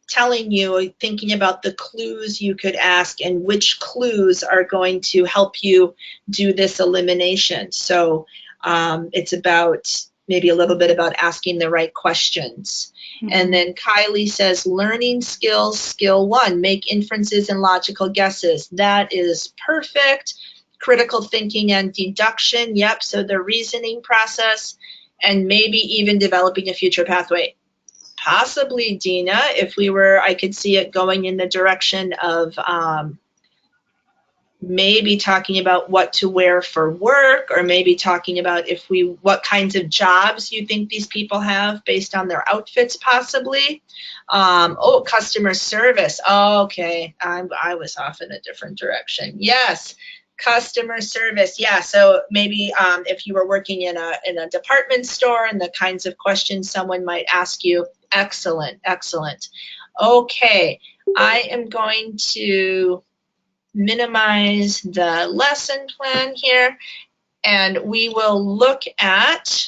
telling you, thinking about the clues you could ask and which clues are going to help you do this elimination. So it's about maybe a little bit about asking the right questions. Mm-hmm. And then Kylie says, learning skills, skill 1, make inferences and logical guesses. That is perfect. Critical thinking and deduction. Yep, so the reasoning process, and maybe even developing a future pathway. Possibly, Dina, I could see it going in the direction of maybe talking about what to wear for work, or maybe talking about what kinds of jobs you think these people have based on their outfits, possibly. Oh, customer service. Oh, okay, I was off in a different direction. Yes, customer service. Yeah, so maybe if you were working in a department store and the kinds of questions someone might ask you. Excellent, excellent. Okay, I am going to minimize the lesson plan here, and we will look at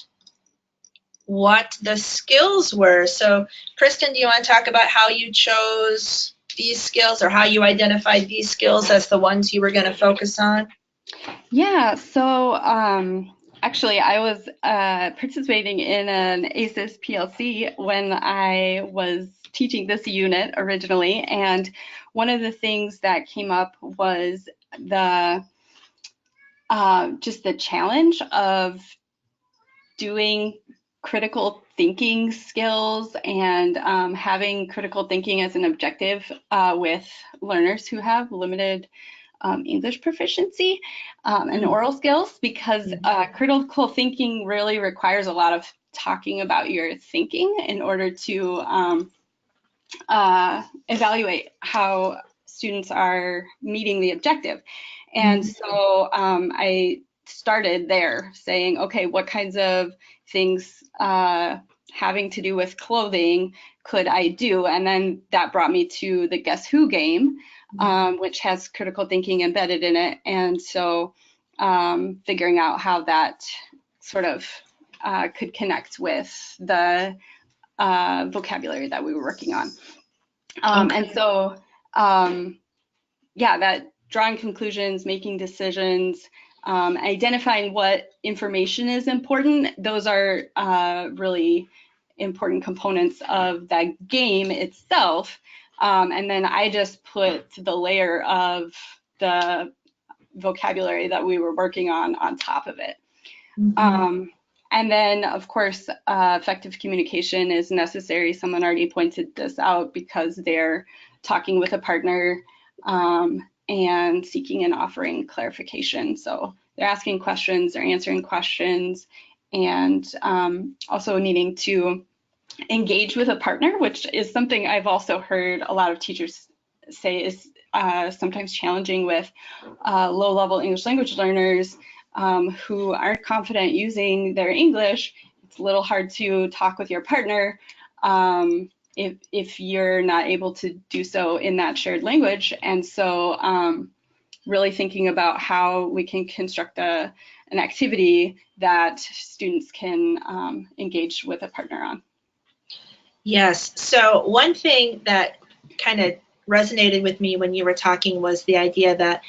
what the skills were. So Kristin, do you want to talk about how you chose these skills, or how you identified these skills as the ones you were going to focus on? Yeah, so actually, I was participating in an ACES PLC when I was teaching this unit originally, and one of the things that came up was the just the challenge of doing critical thinking skills and having critical thinking as an objective with learners who have limited English proficiency and oral skills, because critical thinking really requires a lot of talking about your thinking in order to evaluate how students are meeting the objective. And so I started there saying, okay, what kinds of things having to do with clothing could I do? And then that brought me to the Guess Who game, which has critical thinking embedded in it. And so figuring out how that sort of could connect with the vocabulary that we were working on. And so, yeah, that drawing conclusions, making decisions, identifying what information is important, those are really important components of that game itself. And then I just put the layer of the vocabulary that we were working on top of it. And then, of course, effective communication is necessary. Someone already pointed this out, because they're talking with a partner and seeking and offering clarification. So they're asking questions, they're answering questions, and also needing to engage with a partner, which is something I've also heard a lot of teachers say is sometimes challenging with low-level English language learners who aren't confident using their English. It's a little hard to talk with your partner if you're not able to do so in that shared language. And so really thinking about how we can construct an activity that students can engage with a partner on. Yes. So one thing that kind of resonated with me when you were talking was the idea that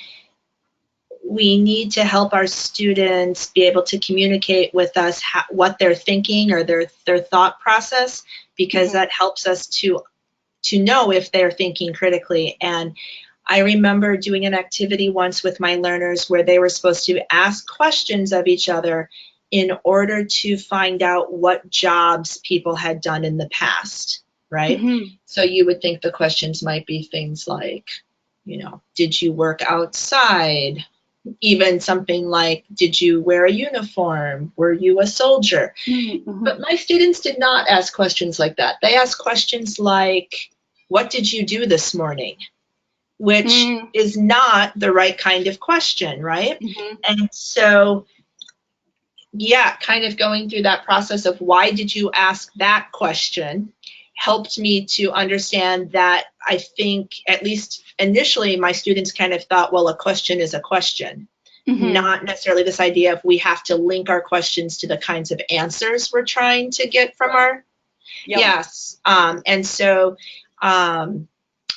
we need to help our students be able to communicate with us what they're thinking, or their thought process, because that helps us to know if they're thinking critically. And I remember doing an activity once with my learners where they were supposed to ask questions of each other in order to find out what jobs people had done in the past, right? So you would think the questions might be things like, you know, did you work outside? Even something like, did you wear a uniform? Were you a soldier? But my students did not ask questions like that. They asked questions like, what did you do this morning? Which is not the right kind of question, right? And so, yeah, kind of going through that process of why did you ask that question helped me to understand that I think, at least initially, my students kind of thought, well, a question is a question, not necessarily this idea of we have to link our questions to the kinds of answers we're trying to get from our, yes. And so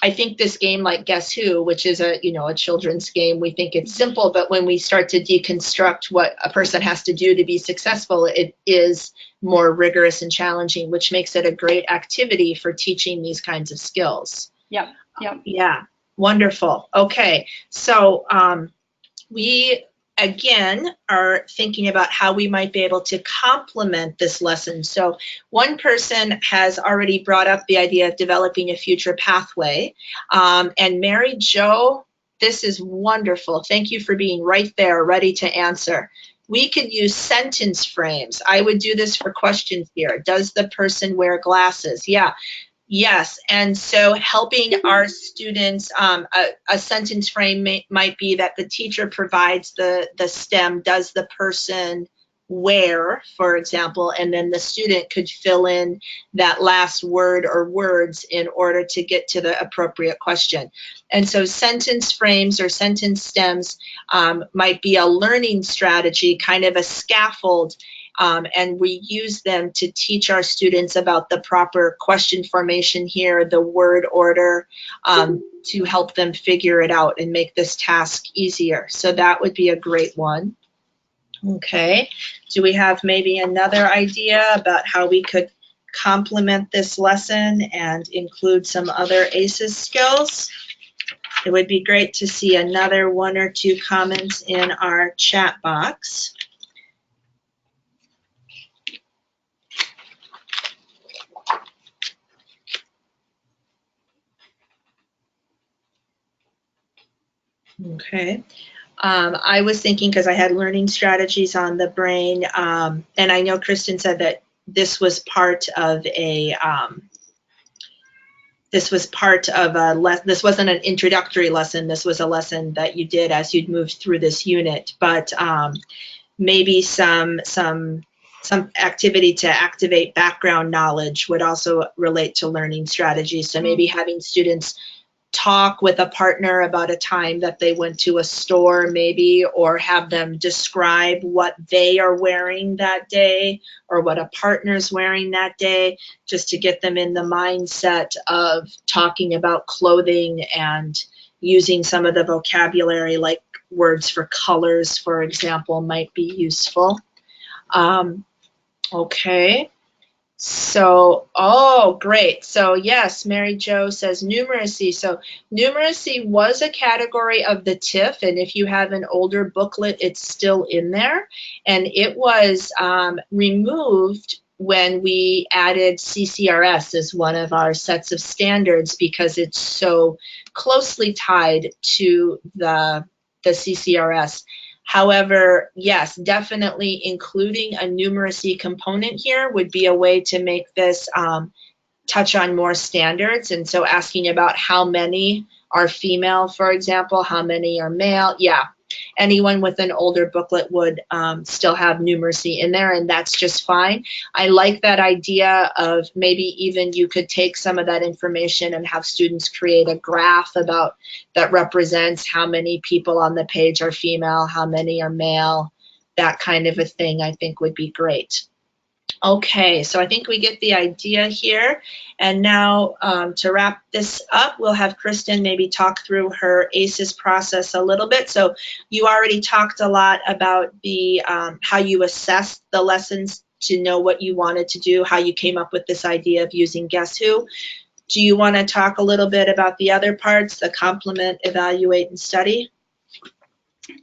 I think this game like Guess Who, which is a children's game, we think it's simple, but when we start to deconstruct what a person has to do to be successful, it is more rigorous and challenging, which makes it a great activity for teaching these kinds of skills. Yeah, wonderful. Okay, so we again are thinking about how we might be able to complement this lesson. So one person has already brought up the idea of developing a future pathway. And Mary Jo, this is wonderful. Thank you for being right there, ready to answer. We could use sentence frames. I would do this for questions here. Does the person wear glasses? Yeah. Yes, and so helping our students, a sentence frame might be that the teacher provides the stem, does the person wear, for example, and then the student could fill in that last word or words in order to get to the appropriate question. And so sentence frames or sentence stems might be a learning strategy, kind of a scaffold. and we use them to teach our students about the proper question formation here, the word order, to help them figure it out and make this task easier. So that would be a great one. Okay, do we have maybe another idea about how we could complement this lesson and include some other ACES skills? It would be great to see another 1 or 2 comments in our chat box. Okay. I was thinking, because I had learning strategies on the brain, and I know Kristin said that this was part of a this wasn't an introductory lesson. This was a lesson that you did as you'd moved through this unit. But maybe some activity to activate background knowledge would also relate to learning strategies. So maybe having students talk with a partner about a time that they went to a store maybe, or have them describe what they are wearing that day or what a partner's wearing that day, just to get them in the mindset of talking about clothing and using some of the vocabulary, like words for colors, for example, might be useful. Okay. So, oh, great. So yes, Mary Jo says numeracy. So numeracy was a category of the TIF, and if you have an older booklet, it's still in there. And it was removed when we added CCRS as one of our sets of standards, because it's so closely tied to the CCRS. However, yes, definitely including a numeracy component here would be a way to make this touch on more standards. And so asking about how many are female, for example, how many are male. Yeah, anyone with an older booklet would still have numeracy in there, and that's just fine. I like that idea of maybe even you could take some of that information and have students create a graph about that represents how many people on the page are female, how many are male, that kind of a thing, I think would be great. Okay, so I think we get the idea here. And now to wrap this up, we'll have Kristin maybe talk through her ACES process a little bit. So you already talked a lot about the how you assessed the lessons to know what you wanted to do, how you came up with this idea of using Guess Who. Do you want to talk a little bit about the other parts, the complement, evaluate, and study?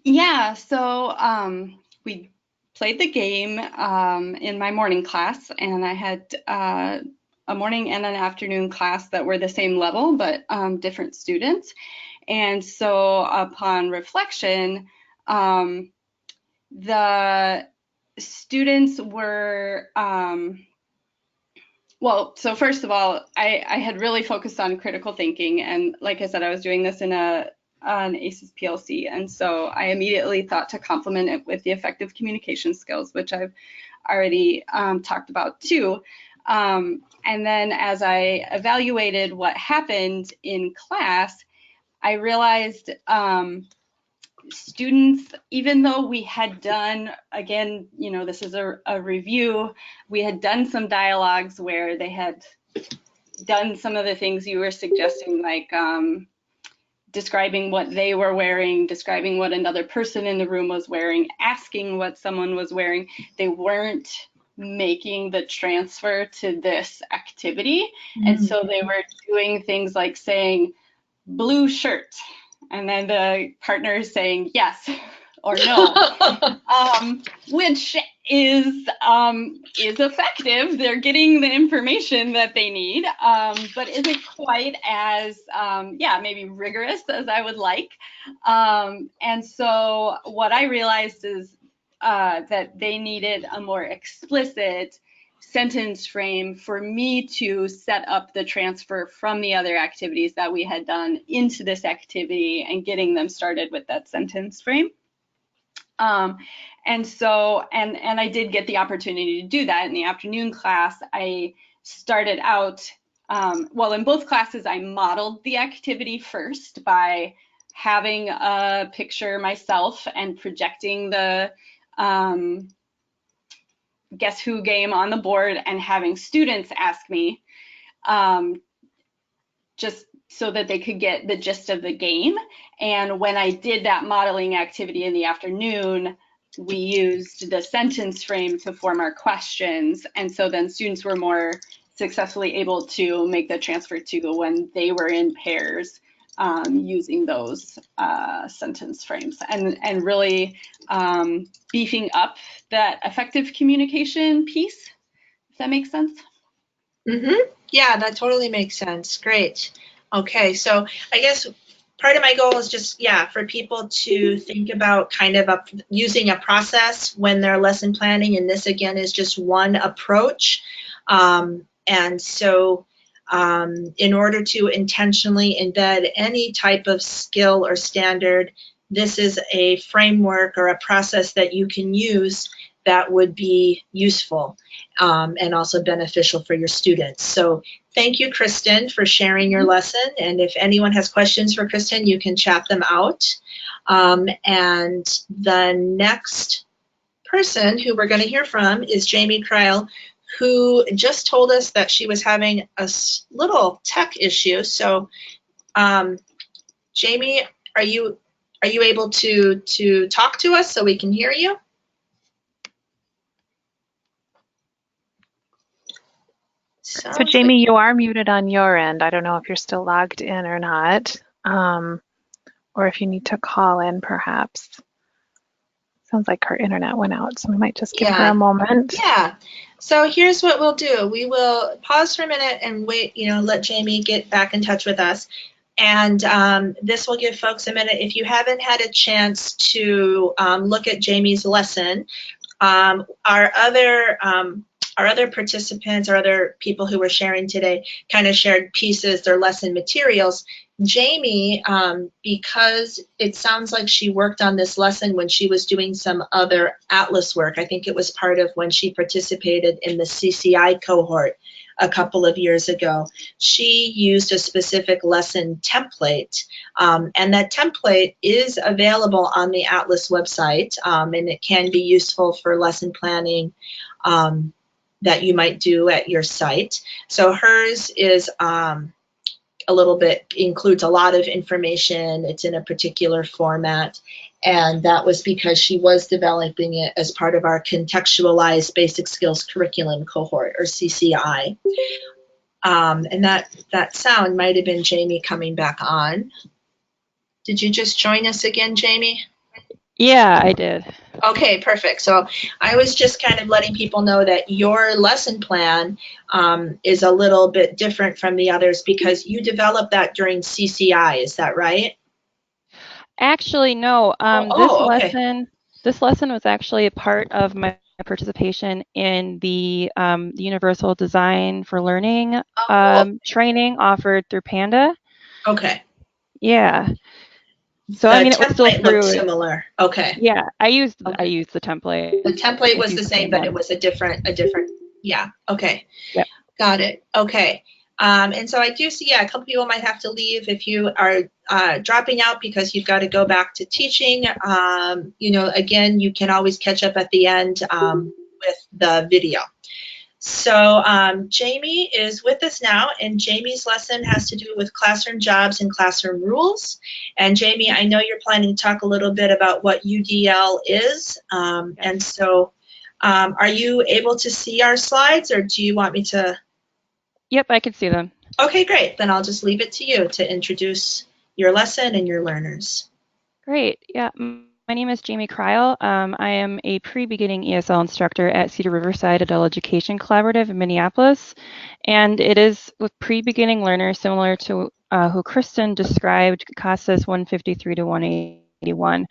Yeah, so we played the game in my morning class, and I had a morning and an afternoon class that were the same level, but different students. And so upon reflection, the students were, well, so first of all, I had really focused on critical thinking. And like I said, I was doing this in an ACES PLC. And so I immediately thought to complement it with the effective communication skills, which I've already talked about too. And then as I evaluated what happened in class, I realized students, even though we had done, again, you know, this is a review, we had done some dialogues where they had done some of the things you were suggesting, like describing what they were wearing, describing what another person in the room was wearing, asking what someone was wearing. They weren't making the transfer to this activity. And so they were doing things like saying blue shirt, and then the partner is saying yes or no, which is effective. They're getting the information that they need, but isn't quite as, maybe rigorous as I would like. And so what I realized is that they needed a more explicit sentence frame for me to set up the transfer from the other activities that we had done into this activity and getting them started with that sentence frame. And so, and I did get the opportunity to do that in the afternoon class. I started out, well, in both classes, I modeled the activity first by having a picture myself and projecting the guess who game on the board and having students ask me, just so that they could get the gist of the game. And when I did that modeling activity in the afternoon, we used the sentence frame to form our questions. And so then students were more successfully able to make the transfer to when they were in pairs, using those sentence frames, and really beefing up that effective communication piece, if that makes sense. Yeah, that totally makes sense. Great. Okay, so I guess part of my goal is just, for people to think about kind of using a process when they're lesson planning, and this again is just one approach. And so in order to intentionally embed any type of skill or standard, this is a framework or a process that you can use that would be useful and also beneficial for your students. So thank you, Kristin, for sharing your lesson. And if anyone has questions for Kristin, you can chat them out. And the next person who we're going to hear from is Jamie Kreil, who just told us that she was having a little tech issue. So Jamie, are you able to talk to us so we can hear you? So Jamie, you are muted on your end. I don't know if you're still logged in or not, or if you need to call in perhaps. Sounds like her internet went out, so we might just give her a moment. Yeah. So here's what we'll do. We will pause for a minute and wait, let Jamie get back in touch with us. And this will give folks a minute. If you haven't had a chance to look at Jamie's lesson, our other participants or other people who were sharing today kind of shared pieces, their lesson materials. Jamie, because it sounds like she worked on this lesson when she was doing some other Atlas work. I think it was part of when she participated in the CCI cohort a couple of years ago. She used a specific lesson template, and that template is available on the Atlas website, and it can be useful for lesson planning that you might do at your site. So hers is includes a lot of information. It's in a particular format, and that was because she was developing it as part of our contextualized basic skills curriculum cohort, or CCI. And that sound might have been Jamie coming back on. Did you just join us again, Jamie? Yeah, I did. Okay, perfect. So I was just kind of letting people know that your lesson plan is a little bit different from the others because you developed that during CCI. Is that right? Actually, no. Okay. This lesson was actually a part of my participation in the Universal Design for Learning training offered through Panda. Okay. Yeah. So I mean, it was still through. Similar. Okay. Yeah, I used the template. The template was the same, but it was a different. Yeah. Okay. Yep. Got it. Okay. And so I do see, a couple people might have to leave if you are dropping out because you've got to go back to teaching. Again, you can always catch up at the end with the video. So Jamie is with us now, and Jamie's lesson has to do with classroom jobs and classroom rules. And Jamie, I know you're planning to talk a little bit about what UDL is. And so are you able to see our slides, or do you want me to? Yep, I can see them. Okay, great. Then I'll just leave it to you to introduce your lesson and your learners. Great. Yeah. My name is Jamie Kreil. I am a pre-beginning ESL instructor at Cedar Riverside Adult Education Collaborative in Minneapolis, and it is with pre-beginning learners similar to who Kristin described, CASAS 153 to 181,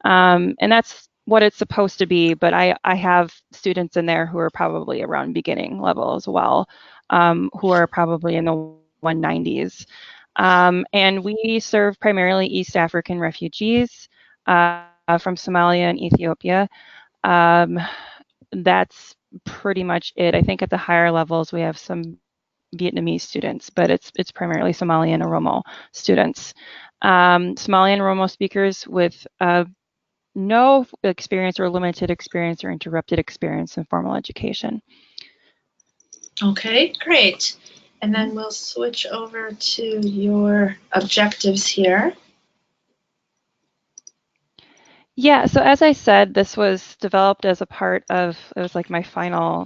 and that's what it's supposed to be, but I have students in there who are probably around beginning level as well, who are probably in the 190s, and we serve primarily East African refugees from Somalia and Ethiopia. That's pretty much it. I think at the higher levels we have some Vietnamese students, but it's primarily Somali and Oromo students. Somali and Oromo speakers with no experience or limited experience or interrupted experience in formal education. Okay, great. And then we'll switch over to your objectives here. Yeah, so as I said, this was developed as a part of, it was like my final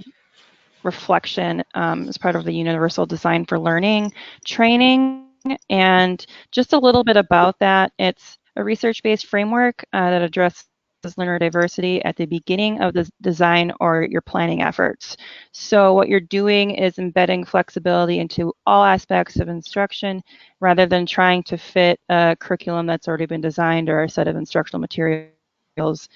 reflection as part of the Universal Design for Learning training. And just a little bit about that, it's a research-based framework that addresses learner diversity at the beginning of the design or your planning efforts. So what you're doing is embedding flexibility into all aspects of instruction rather than trying to fit a curriculum that's already been designed or a set of instructional materials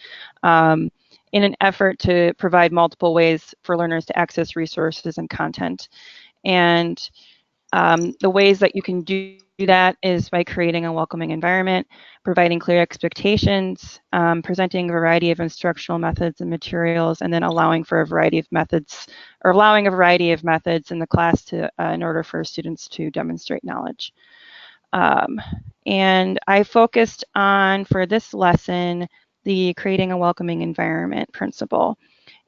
in an effort to provide multiple ways for learners to access resources and content. And the ways that you can do that is by creating a welcoming environment, providing clear expectations, presenting a variety of instructional methods and materials, and then allowing for a variety of methods, or allowing a variety of methods in the class to, in order for students to demonstrate knowledge. And I focused on, for this lesson, the creating a welcoming environment principle.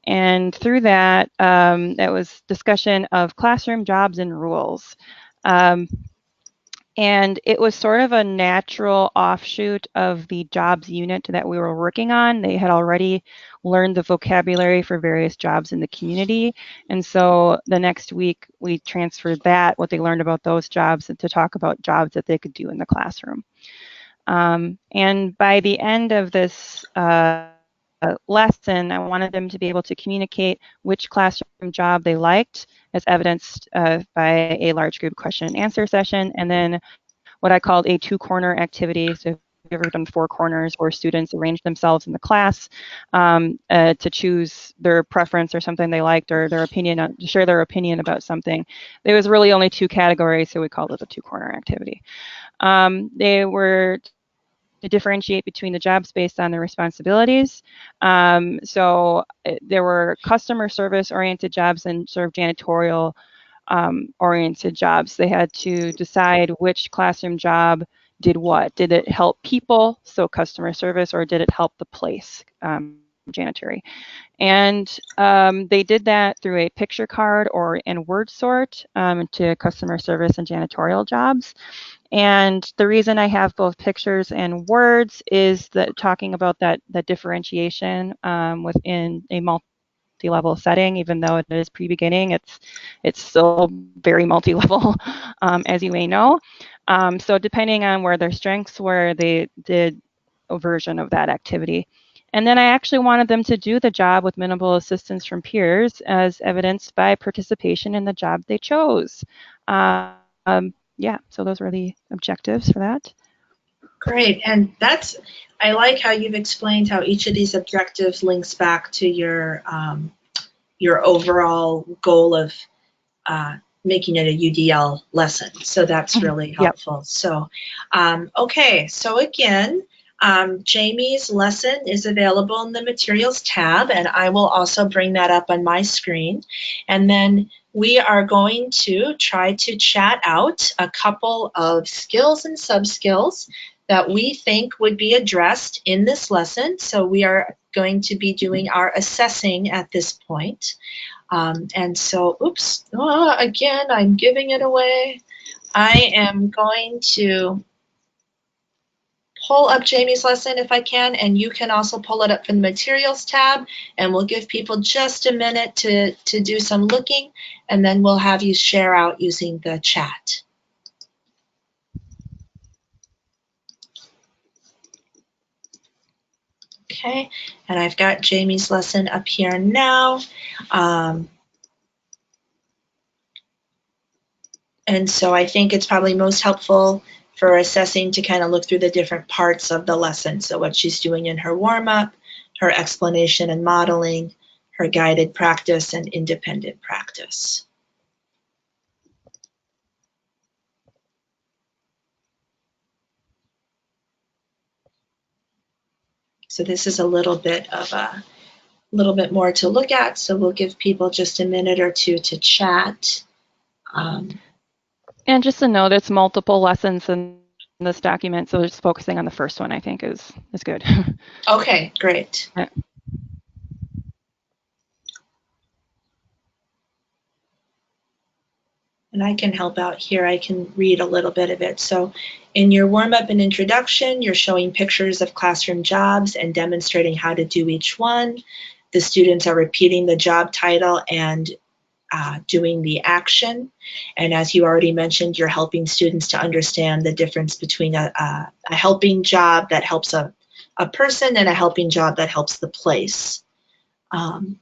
And through that, that was discussion of classroom jobs and rules. And it was sort of a natural offshoot of the jobs unit that we were working on. They had already learned the vocabulary for various jobs in the community. And so the next week we transferred that, what they learned about those jobs, to talk about jobs that they could do in the classroom. And by the end of this lesson, I wanted them to be able to communicate which classroom job they liked, as evidenced by a large group question and answer session, and then what I called a two-corner activity. So if you've ever done four corners, where students arrange themselves in the class to choose their preference or something they liked, or their opinion, to share their opinion about something. There was really only two categories, so we called it a two-corner activity. They were to differentiate between the jobs based on their responsibilities. So there were customer service oriented jobs and sort of janitorial oriented jobs. They had to decide which classroom job did what. Did it help people, so customer service, or did it help the place, janitory? And they did that through a picture card and word sort to customer service and janitorial jobs. And the reason I have both pictures and words is that talking about that differentiation within a multi-level setting, even though it is pre-beginning, it's still very multi-level, as you may know. So depending on where their strengths were, they did a version of that activity. And then I actually wanted them to do the job with minimal assistance from peers, as evidenced by participation in the job they chose. Yeah, so those were the objectives for that. Great, and I like how you've explained how each of these objectives links back to your overall goal of making it a UDL lesson. So that's really helpful. Yep. So, okay, so again, Jamie's lesson is available in the materials tab, and I will also bring that up on my screen. And then we are going to try to chat out a couple of skills and sub-skills that we think would be addressed in this lesson. So we are going to be doing our assessing at this point. And so, oops, again, I'm giving it away. I am going to pull up Jamie's lesson if I can, and you can also pull it up from the materials tab, and we'll give people just a minute to do some looking, and then we'll have you share out using the chat. Okay, and I've got Jamie's lesson up here now. And so I think it's probably most helpful for assessing to kind of look through the different parts of the lesson. So what she's doing in her warm-up, her explanation and modeling, her guided practice, and independent practice. So this is a little bit more to look at. So we'll give people just a minute or two to chat. And just a note, it's multiple lessons in this document, so just focusing on the first one I think is good. Okay, great. Yeah. And I can help out here. I can read a little bit of it. So in your warm-up and introduction, you're showing pictures of classroom jobs and demonstrating how to do each one. The students are repeating the job title and doing the action. And as you already mentioned, you're helping students to understand the difference between a helping job that helps a person and a helping job that helps the place. And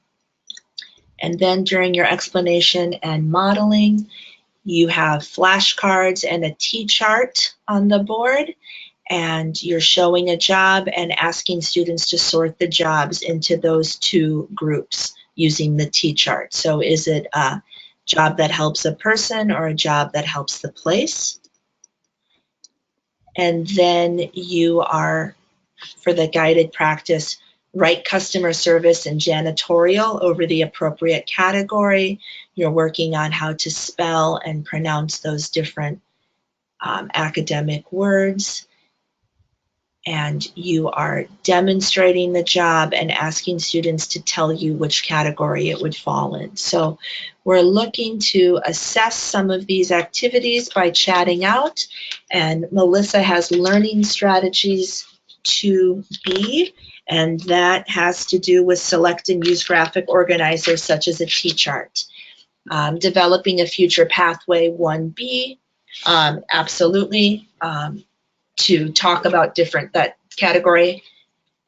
then during your explanation and modeling, you have flashcards and a T-chart on the board, and you're showing a job and asking students to sort the jobs into those two groups using the T-chart. So is it a job that helps a person or a job that helps the place? And then you are, for the guided practice, write customer service and janitorial over the appropriate category. You're working on how to spell and pronounce those different academic words. And you are demonstrating the job and asking students to tell you which category it would fall in. So we're looking to assess some of these activities by chatting out. And Melissa has learning strategies 2B, and that has to do with select and use graphic organizers such as a T-chart. Developing a future pathway 1B, absolutely, to talk about that category,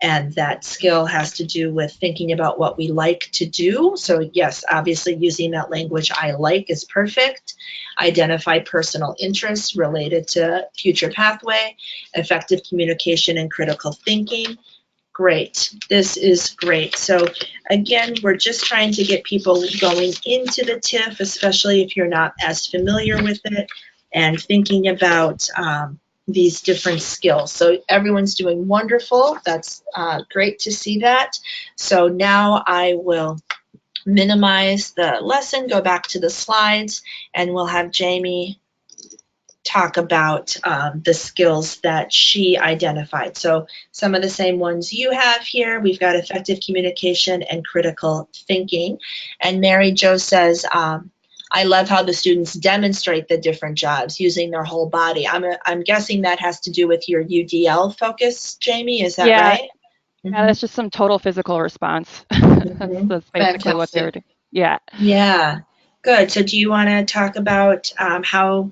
and that skill has to do with thinking about what we like to do. So yes, obviously using that language I like is perfect. Identify personal interests related to future pathway, effective communication and critical thinking. Great, this is great. So again, we're just trying to get people going into the TIF, especially if you're not as familiar with it, and thinking about these different skills. So everyone's doing wonderful. That's great to see that. So now I will minimize the lesson, go back to the slides, and we'll have Jamie talk about the skills that she identified. So some of the same ones you have here. We've got effective communication and critical thinking. And Mary Jo says, I love how the students demonstrate the different jobs using their whole body. I'm guessing that has to do with your UDL focus, Jamie, is that right? Yeah, that's just some total physical response. That's basically what they were doing. Yeah. Yeah, good. So do you want to talk about how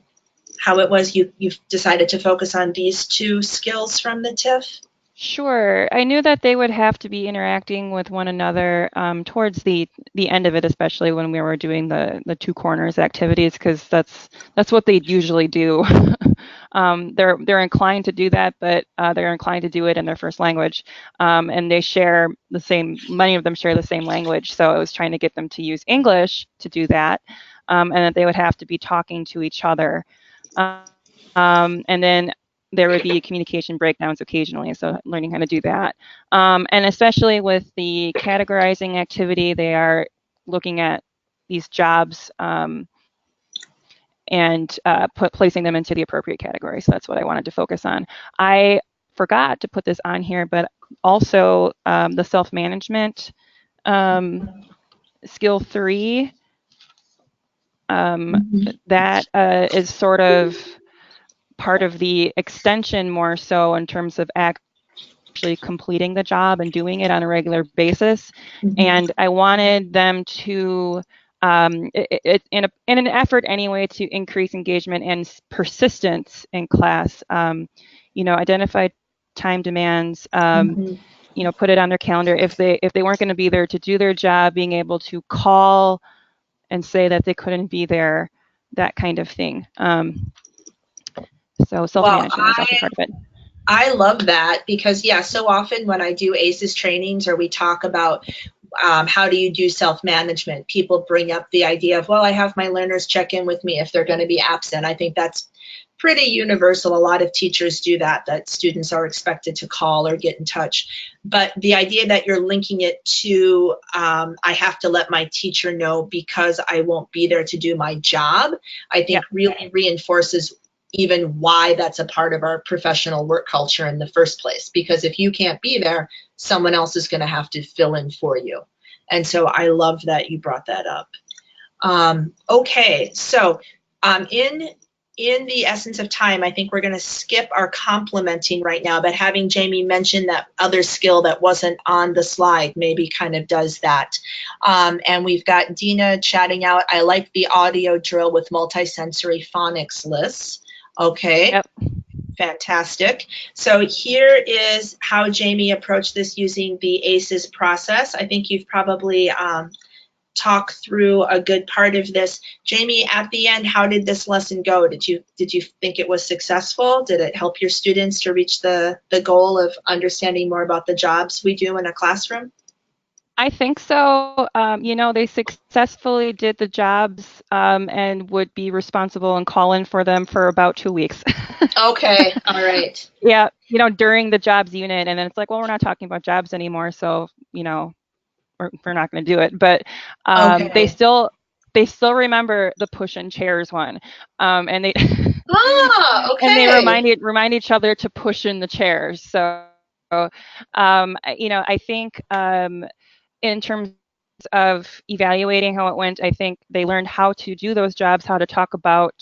it was you've decided to focus on these two skills from the TIF? Sure. I knew that they would have to be interacting with one another towards the end of it, especially when we were doing the two corners activities, because that's what they usually do. They're inclined to do that, but they're inclined to do it in their first language, and they share the same. Many of them share the same language, so I was trying to get them to use English to do that, and that they would have to be talking to each other, and then there would be communication breakdowns occasionally, so learning how to do that. And especially with the categorizing activity, they are looking at these jobs and placing them into the appropriate category. So that's what I wanted to focus on. I forgot to put this on here, but also the self-management skill 3, that is sort of part of the extension more so in terms of actually completing the job and doing it on a regular basis. And I wanted them to, in an effort anyway to increase engagement and persistence in class, identify time demands, put it on their calendar. If they weren't going to be there to do their job, being able to call and say that they couldn't be there, that kind of thing. So self-management is also part of it. I love that because, so often when I do ACES trainings or we talk about how do you do self-management, people bring up the idea of, well, I have my learners check in with me if they're going to be absent. I think that's pretty universal. A lot of teachers do that students are expected to call or get in touch. But the idea that you're linking it to, I have to let my teacher know because I won't be there to do my job, I think really reinforces even why that's a part of our professional work culture in the first place. Because if you can't be there, someone else is going to have to fill in for you. And so I love that you brought that up. Okay, so in the essence of time, I think we're going to skip our complimenting right now, but having Jamie mention that other skill that wasn't on the slide maybe kind of does that. And we've got Dina chatting out, I like the audio drill with multisensory phonics lists. Okay. Yep. Fantastic. So here is how Jamie approached this using the ACES process. I think you've probably talked through a good part of this. Jamie, at the end, how did this lesson go? Did you think it was successful? Did it help your students to reach the goal of understanding more about the jobs we do in a classroom? I think so. You know, they successfully did the jobs and would be responsible and call in for them for about 2 weeks. Okay, all right. Yeah, you know, during the jobs unit, and then it's like, well, we're not talking about jobs anymore, so, you know, we're not going to do it. But Okay. they still remember the push and chairs one, and they okay. and they remind each other to push in the chairs. So, you know, I think in terms of evaluating how it went, I think they learned how to do those jobs, how to talk about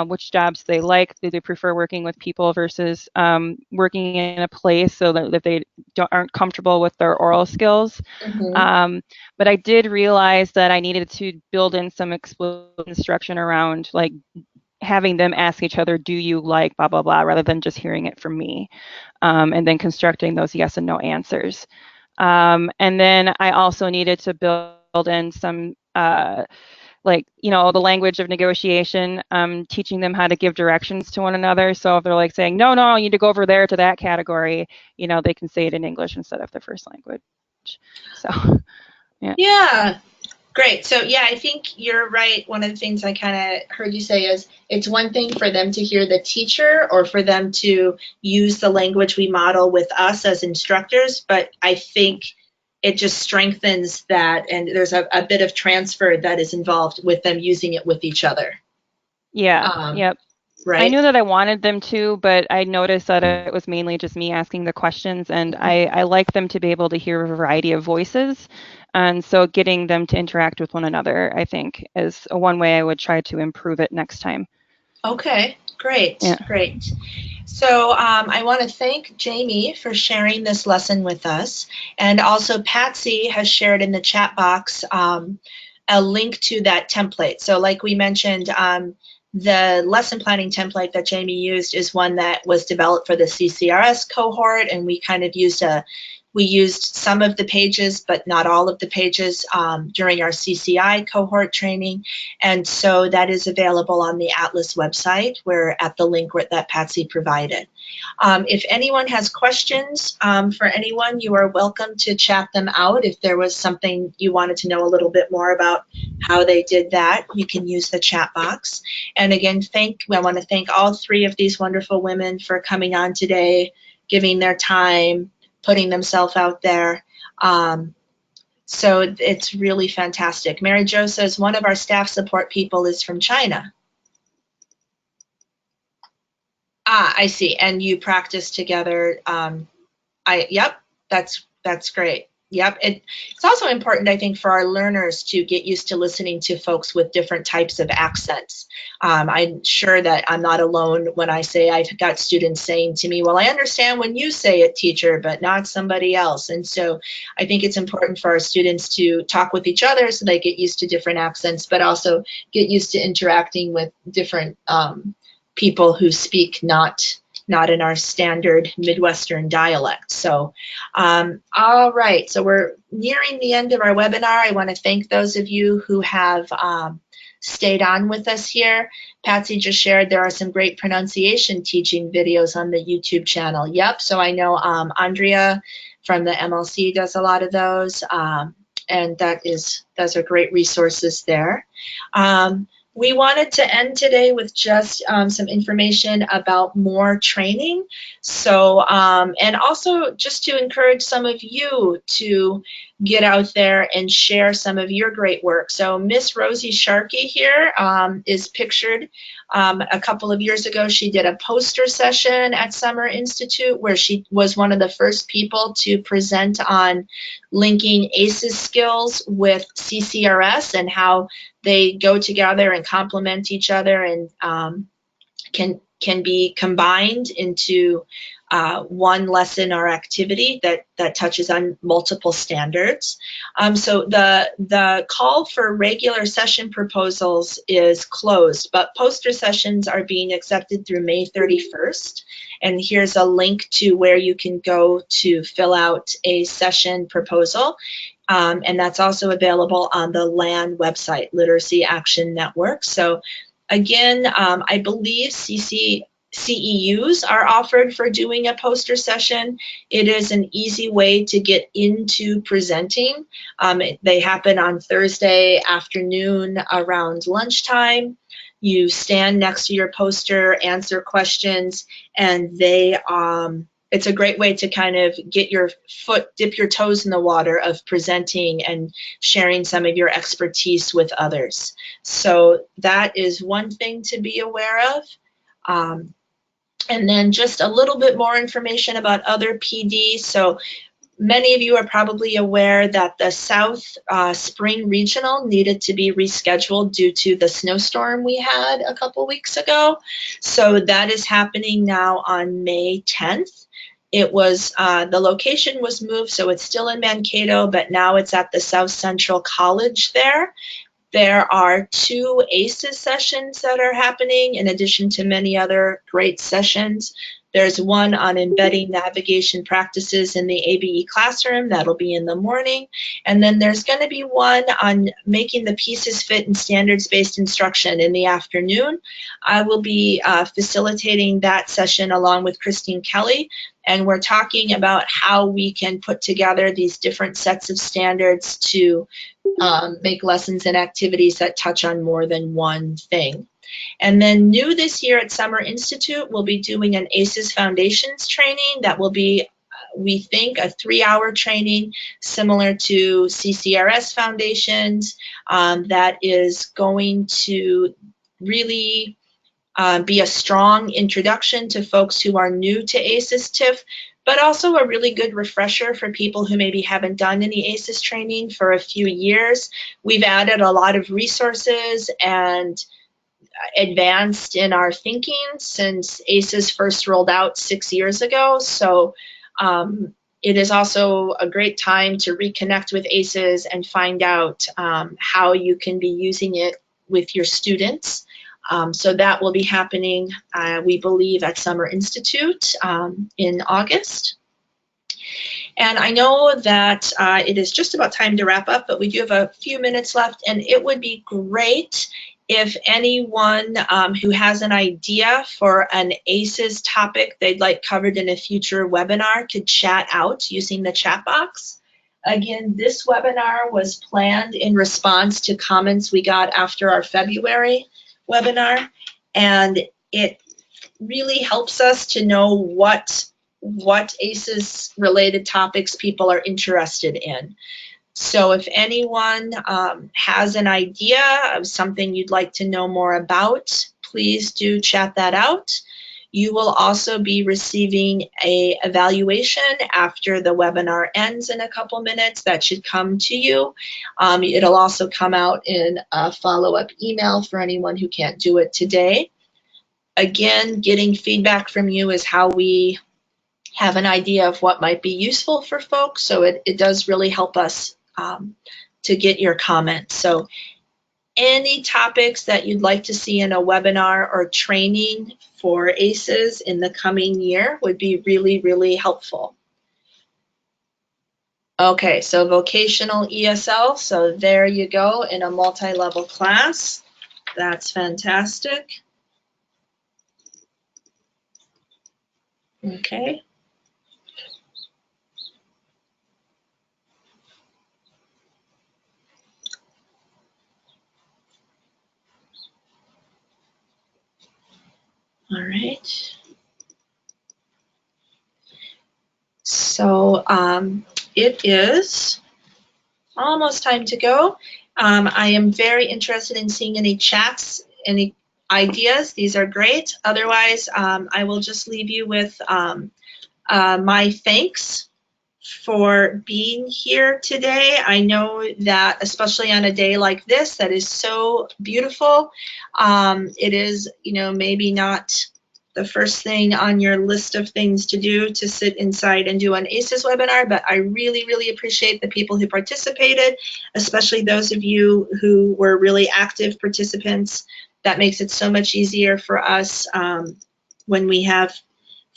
which jobs they like. Do they prefer working with people versus working in a place, so that they aren't comfortable with their oral skills. Mm-hmm. But I did realize that I needed to build in some explicit instruction around, like, having them ask each other, do you like blah, blah, blah, rather than just hearing it from me, and then constructing those yes and no answers. And then I also needed to build in some like, you know, the language of negotiation, teaching them how to give directions to one another. So if they're like saying, no, you need to go over there to that category, you know, they can say it in English instead of their first language. So, yeah. Yeah, great. So yeah, I think you're right. One of the things I kind of heard you say is it's one thing for them to hear the teacher or for them to use the language we model with us as instructors, but I think it just strengthens that, and there's a bit of transfer that is involved with them using it with each other. Yeah, yep. Right. I knew that I wanted them to, but I noticed that it was mainly just me asking the questions, and I like them to be able to hear a variety of voices. And so getting them to interact with one another, I think, is one way I would try to improve it next time. Okay, great, yeah. Great. So I want to thank Jamie for sharing this lesson with us. And also Patsy has shared in the chat box a link to that template. So like we mentioned, the lesson planning template that Jamie used is one that was developed for the CCRS cohort, and we kind of used some of the pages, but not all of the pages during our CCI cohort training. And so that is available on the Atlas website, where at the link that Patsy provided. If anyone has questions for anyone, you are welcome to chat them out. If there was something you wanted to know a little bit more about how they did that, you can use the chat box. And again, I want to thank all three of these wonderful women for coming on today, giving their time, putting themselves out there. So it's really fantastic. Mary Jo says one of our staff support people is from China. I see. And you practice together. Yep, that's great. Yep. It's also important, I think, for our learners to get used to listening to folks with different types of accents. I'm sure that I'm not alone when I say I've got students saying to me, well, I understand when you say it, teacher, but not somebody else. And so I think it's important for our students to talk with each other so they get used to different accents, but also get used to interacting with different people who speak not in our standard Midwestern dialect. So, all right, so we're nearing the end of our webinar. I want to thank those of you who have stayed on with us here. Patsy just shared there are some great pronunciation teaching videos on the YouTube channel. Yep, so I know Andrea from the MLC does a lot of those, and those are great resources there. We wanted to end today with just some information about more training. So, and also just to encourage some of you to get out there and share some of your great work. So Miss Rosie Sharkey here is pictured. A couple of years ago, she did a poster session at Summer Institute where she was one of the first people to present on linking ACES skills with CCRS and how they go together and complement each other and can be combined into one lesson or activity that touches on multiple standards. So the call for regular session proposals is closed, but poster sessions are being accepted through May 31st. And here's a link to where you can go to fill out a session proposal. And that's also available on the LAN website, Literacy Action Network. So again, I believe CEUs are offered for doing a poster session. It is an easy way to get into presenting. They happen on Thursday afternoon around lunchtime. You stand next to your poster, answer questions, and it's a great way to kind of get your dip your toes in the water of presenting and sharing some of your expertise with others. So that is one thing to be aware of. And then just a little bit more information about other PDs. So many of you are probably aware that the South Spring Regional needed to be rescheduled due to the snowstorm we had a couple weeks ago. So that is happening now on May 10th. It was, the location was moved, so it's still in Mankato, but now it's at the South Central College there. There are 2 ACES sessions that are happening in addition to many other great sessions. There's one on embedding navigation practices in the ABE classroom. That'll be in the morning. And then there's going to be one on making the pieces fit in standards-based instruction in the afternoon. I will be facilitating that session along with Kristin Kelly. And we're talking about how we can put together these different sets of standards to make lessons and activities that touch on more than one thing. And then new this year at Summer Institute, we'll be doing an ACES Foundations training that will be, we think, a 3-hour training similar to CCRS Foundations that is going to really be a strong introduction to folks who are new to ACES TIF, but also a really good refresher for people who maybe haven't done any ACES training for a few years. We've added a lot of resources and advanced in our thinking since ACES first rolled out 6 years ago. So it is also a great time to reconnect with ACES and find out how you can be using it with your students. So that will be happening, we believe, at Summer Institute in August. And I know that it is just about time to wrap up, but we do have a few minutes left, and it would be great if anyone who has an idea for an ACES topic they'd like covered in a future webinar could chat out using the chat box. Again, this webinar was planned in response to comments we got after our February webinar, and it really helps us to know what ACES related topics people are interested in. So if anyone has an idea of something you'd like to know more about, please do chat that out. You will also be receiving an evaluation after the webinar ends in a couple minutes. That should come to you. It'll also come out in a follow-up email for anyone who can't do it today. Again, getting feedback from you is how we have an idea of what might be useful for folks. So it does really help us to get your comments. So any topics that you'd like to see in a webinar or training for ACES in the coming year would be really, really helpful. Okay, so vocational ESL, so there you go in a multi-level class. That's fantastic. Okay. All right. So it is almost time to go. I am very interested in seeing any chats, any ideas. These are great. Otherwise, I will just leave you with my thanks for being here today. I know that especially on a day like this that is so beautiful, it is, maybe not the first thing on your list of things to do to sit inside and do an ACES webinar, but I really, really appreciate the people who participated, especially those of you who were really active participants. That makes it so much easier for us when we have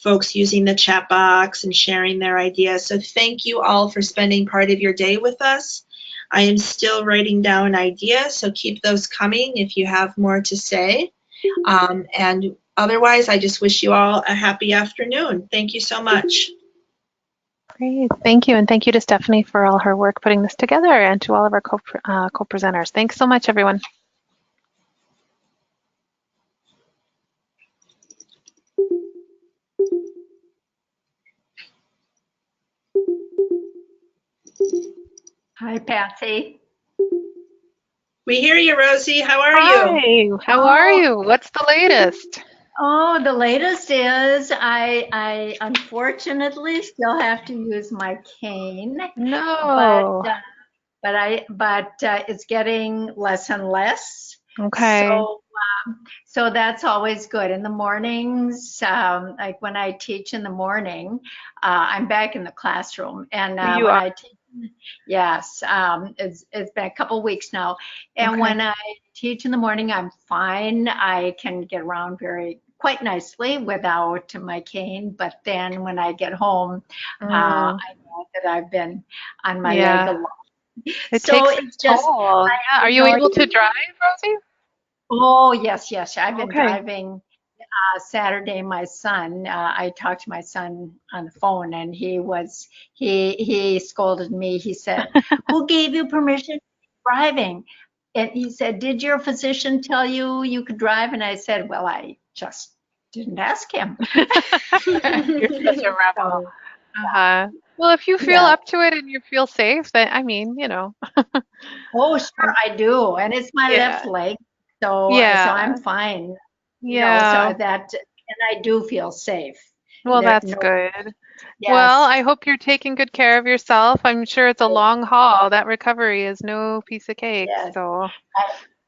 folks using the chat box and sharing their ideas. So thank you all for spending part of your day with us. I am still writing down ideas, so keep those coming if you have more to say. And otherwise, I just wish you all a happy afternoon. Thank you so much. Great, thank you, and thank you to Stephanie for all her work putting this together, and to all of our co-presenters. Thanks so much, everyone. Hi, Patsy. We hear you, Rosie. How are you? Hi, how are you? What's the latest? Oh, the latest is I unfortunately still have to use my cane. No. But it's getting less and less. Okay. So that's always good. In the mornings, like when I teach in the morning, I'm back in the classroom, and You when are. I teach, yes, it's been a couple weeks now, and Okay. when I teach in the morning, I'm fine. I can get around quite nicely without my cane. But then when I get home, I know that I've been on my leg a lot. It So takes its toll. Yeah. Are you able to drive, Rosie? Oh, yes. I've been Okay. driving Saturday. My son, I talked to my son on the phone, and he scolded me. He said, "Who gave you permission driving?" And he said, "Did your physician tell you you could drive?" And I said, "Well, I just didn't ask him." You're such a rebel. Well, if you feel up to it and you feel safe, then I mean, Oh, sure, I do, and it's my left leg, so I'm fine. Yeah. So and I do feel safe. Well, that's good. Well, I hope you're taking good care of yourself. I'm sure it's a long haul. That recovery is no piece of cake. Yes. So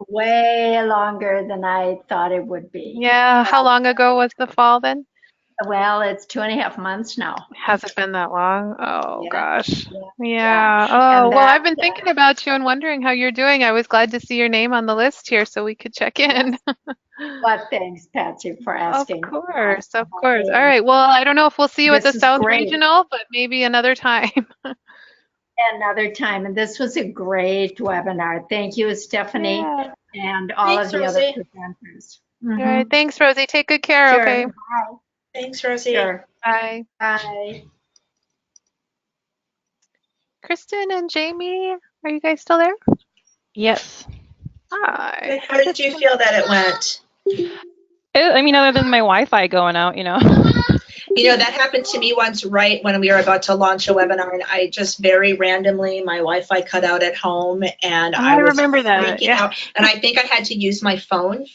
way longer than I thought it would be. Yeah. How long ago was the fall then? Well, it's 2.5 months now. Has it been that long? Oh, gosh. Yeah. Oh, well, I've been thinking about you and wondering how you're doing. I was glad to see your name on the list here so we could check in. But thanks, Patsy, for asking. Of course. All right. Well, I don't know if we'll see you at the South Regional, but maybe another time. Another time. And this was a great webinar. Thank you, Stephanie, and all of the other presenters. All right. Thanks, Rosie. Take good care, okay? Bye. Thanks, Rosie. Sure. Bye. Bye. Kristen and Jamie, are you guys still there? Yes. Hi. How did you feel that it went? I mean, other than my Wi-Fi going out, That happened to me once right when we were about to launch a webinar, and I just very randomly, my Wi-Fi cut out at home, and I was remember that. freaking out. And I think I had to use my phone